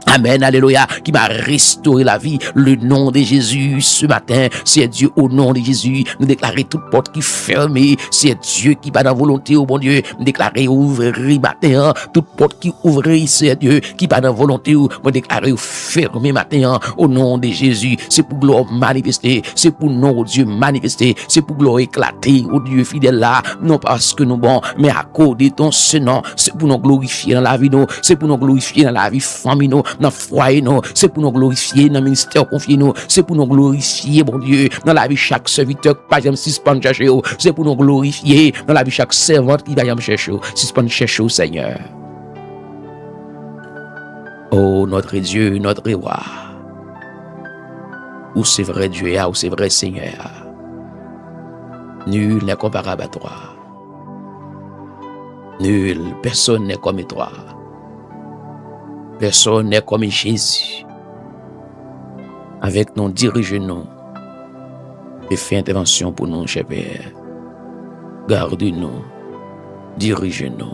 Amen, alléluia, qui m'a restauré la vie. Le nom de Jésus, ce matin, c'est Dieu, au nom de Jésus, nous déclarer toute porte qui est fermée. C'est Dieu qui va dans la volonté, au bon Dieu, nous déclarer ouvrir matin, toute porte qui ouvre, c'est Dieu qui va dans la volonté, nous déclarer fermée matin, au nom de Jésus. C'est pour gloire manifester, c'est pour nom Dieu manifester, c'est pour gloire éclater, au Dieu fidèle là, non parce que nous bon, mais à cause de ton Seigneur, c'est pour nous glorifier dans la vie, nous, c'est pour nous glorifier dans la vie famille, nous, dans le foyer, nous, c'est pour nous glorifier dans le ministère confié, nous, c'est pour nous glorifier, bon Dieu, dans la vie chaque serviteur qui va jamais suspendre chercher, c'est pour nous glorifier dans la vie chaque servante qui va jamais chercher, suspendre chercher au Seigneur. Oh, notre Dieu, notre roi, où c'est vrai Dieu, où c'est vrai Seigneur, nul n'est comparable à toi. Nul, personne n'est comme toi. Personne n'est comme Jésus. Avec nous, dirige-nous et fais intervention pour nous, cher Père. Garde-nous, dirige-nous.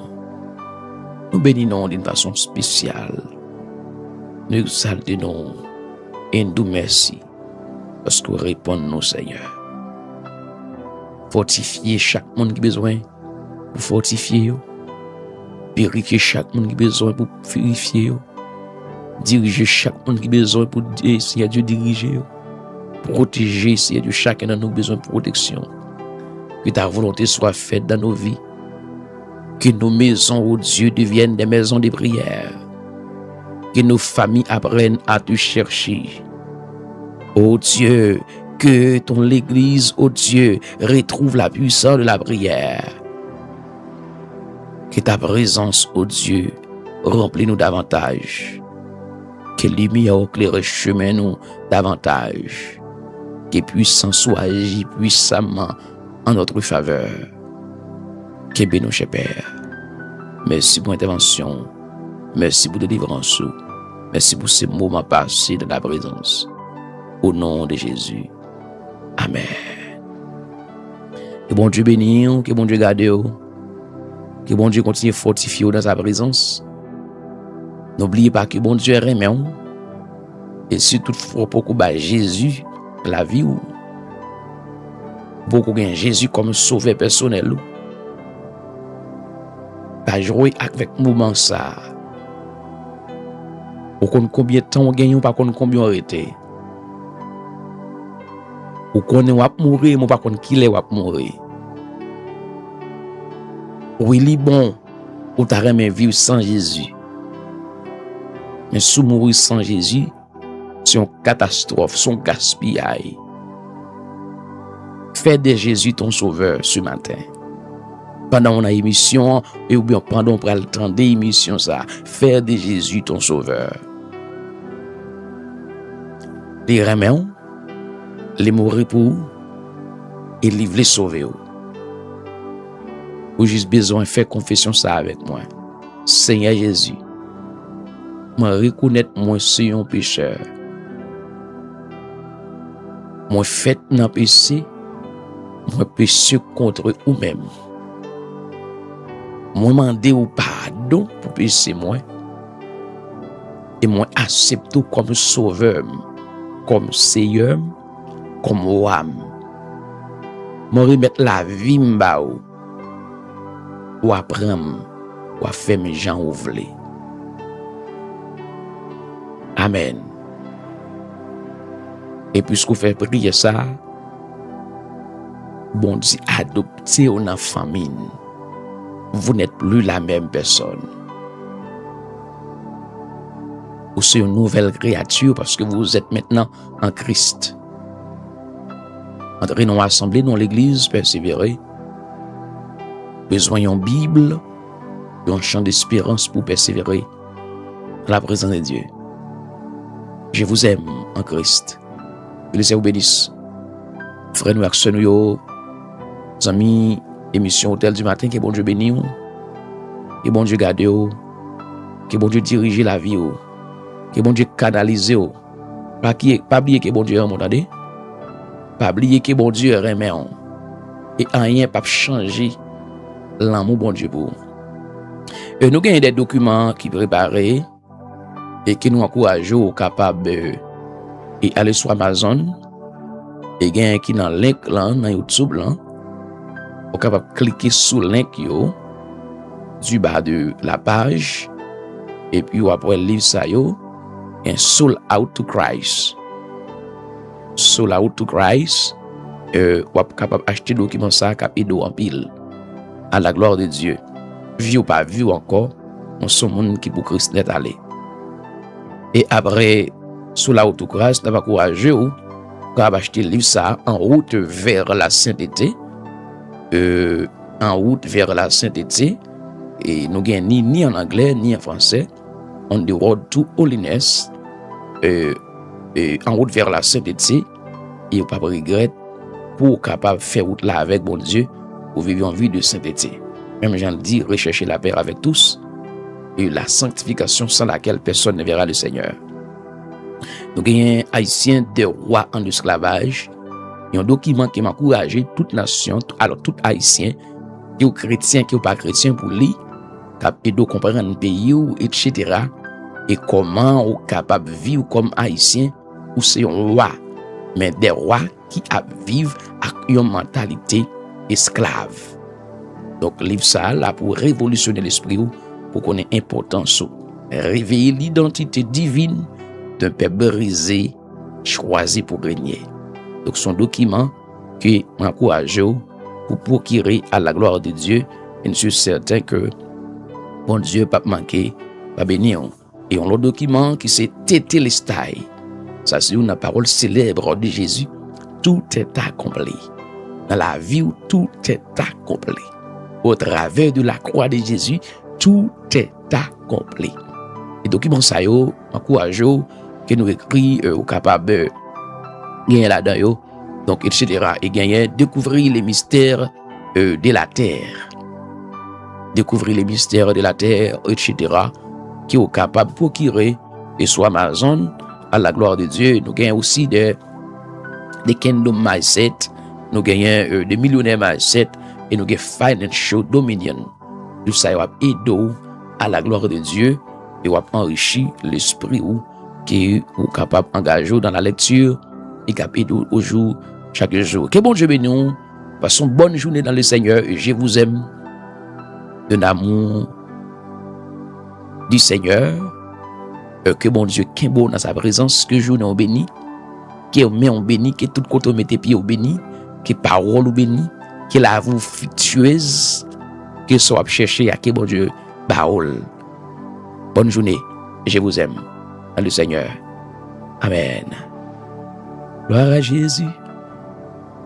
Nous bénissons d'une façon spéciale. Nous exaltons et nous merci parce que vous répondez, Seigneur. Fortifiez chaque monde qui a besoin pour fortifier. Purifier chaque monde qui a besoin pour purifier. Diriger chaque monde qui a besoin pour Seigneur Dieu diriger. Protéger Seigneur Dieu chacun de nous besoin de protection. Que ta volonté soit faite dans nos vies. Que nos maisons, oh Dieu, deviennent des maisons de prière. Que nos familles apprennent à te chercher. Oh Dieu, que ton Église, oh Dieu, retrouve la puissance de la prière. Que ta présence, oh Dieu, remplis-nous davantage. Que lumière éclaire le chemin nous davantage. Que puissance soit agit puissamment en notre faveur. Que béni, cher Père. Merci pour l'intervention. Merci pour la délivrance. Merci pour ces moments passés dans la présence. Au nom de Jésus. Amen. Que bon Dieu bénisse, que bon Dieu garde, que bon Dieu continue à fortifier dans sa présence. N'oubliez pas que bon Dieu est aimé. Et si toutefois beaucoup Jésus la vie ou beaucoup gain Jésus comme sauveur personnel, pas jouer avec moment ça. Ou combien de temps on gagne ou pas combien on arrêté. Ou qu'on est mourir, mais pas qu'on qui est mourir. Oui, il est bon, ou t'as jamais vivre sans Jésus. Mais si mourir sans Jésus, c'est une catastrophe, c'est un gaspillage. Fais de Jésus ton sauveur ce matin. Pendant une émission, ou bien pendant le temps d'émission, ça, fais de Jésus ton sauveur. Les remèdes, les mourir pour vous, et les sauver. Ou juste besoin de faire confession ça avec moi. Seigneur Jésus, moi reconnaître moi suis un pécheur. Moi fait dans péché, moi péché contre vous-même. Moi demander au pardon pour péché moi. Et moi accepte comme sauveur, comme Seigneur, comme roi. Moi remettre la vie m'bao. Ou apprendre, ou faire mes gens ouvler. Amen. Et puisque vous faites prier ça, bon Dieu, adoptez une famille. Vous n'êtes plus la même personne. Vous êtes une nouvelle créature parce que vous êtes maintenant en Christ. Entrez dans l'assemblée, dans l'église, persévérez. Besoin d'une Bible, d'un chant d'espérance pour persévérer dans la présence de Dieu. Je vous aime en Christ. Que le Seigneur vous bénisse. Frères nous, accès nous, amis, émission Hôtel du matin, que bon Dieu bénisse, que bon Dieu garde, que bon Dieu dirige la vie, que bon Dieu canalise. Pas oublier que bon Dieu est entendez? Pas oublier que bon Dieu est remet. Et rien pas changer l'amour bon Dieu pour. Et nous avons des documents qui préparés et qui nous encouragent capables et aller sur Amazon et gain qui dans link là dans YouTube là on capable cliquer sur link yo du bas de la page et puis après lire ça yo un Soul Out to Christ. Soul Out to Christ ou capable acheter document ça cap aider en pile à la gloire de Dieu. Vu ou pas vu encore, on sont monde qui pour Christ n'est allé. Et après sous la haute grâce, n'a pas courageux ou capable acheter le livre ça en route vers la sainteté. En route vers la sainteté et nous gagnons ni en anglais ni en français. On the road to holiness. En route vers la sainteté et pas regret pour capable faire route là avec bon Dieu pour vivre en vie de sainteté. Même Jean le dit, rechercher la paix avec tous et la sanctification sans laquelle personne ne verra le Seigneur. Nous avons un haïtien de roi en esclavage. Il y a un document qui m'a encouragé toute nation, alors tout haïtien, qui est chrétien, qui n'est pas chrétien pour lui, qui doit comprendre un pays, etc. Et comment on est capable de vivre comme haïtien, ou c'est un roi, mais des rois qui vivent avec une mentalité esclave. Donc, livre ça là pour révolutionner l'esprit, pour qu'on ait importance, réveiller l'identité divine d'un peuple brisé, choisi pour régner. Donc, son document qui m'encourage pour procurer à la gloire de Dieu Et je suis certain que bon Dieu pas manquer, pas bénir. Et on l'autre document qui c'est Tétélestai. Ça c'est une parole célèbre de Jésus. Tout est accompli. Dans la vie où tout est accompli. Au travers de la croix de Jésus, tout est accompli. Et document ça yo, encourage yo que nous écrit au capable gagner là-dedans yo. Donc etc. et gagner découvrir les mystères de la terre. Découvrir les mystères de la terre, etc. qui est capable de procurer et soit Amazon à la gloire de Dieu. Nous gagnons aussi des kingdom mindset, nous gagnons des millionnaires mindset et nous gagnons financial dominion. Tout ça va aider à la gloire de Dieu et va enrichir l'esprit qui est capable d'engager dans la lecture et capable au jour chaque jour. Que bon Dieu bénisse nous. Passons bonne journée dans le Seigneur et je vous aime de l'amour du Seigneur. Que bon Dieu qu'est bon dans sa présence, que journée on bénit, que on bénit, que tout côté on met pieds on bénit, que parole on bénit, que la vous fructueuse, que soit chercher à que bon Dieu parole. Bonne journée, je vous aime dans le Seigneur. Amen. Gloire à Jésus.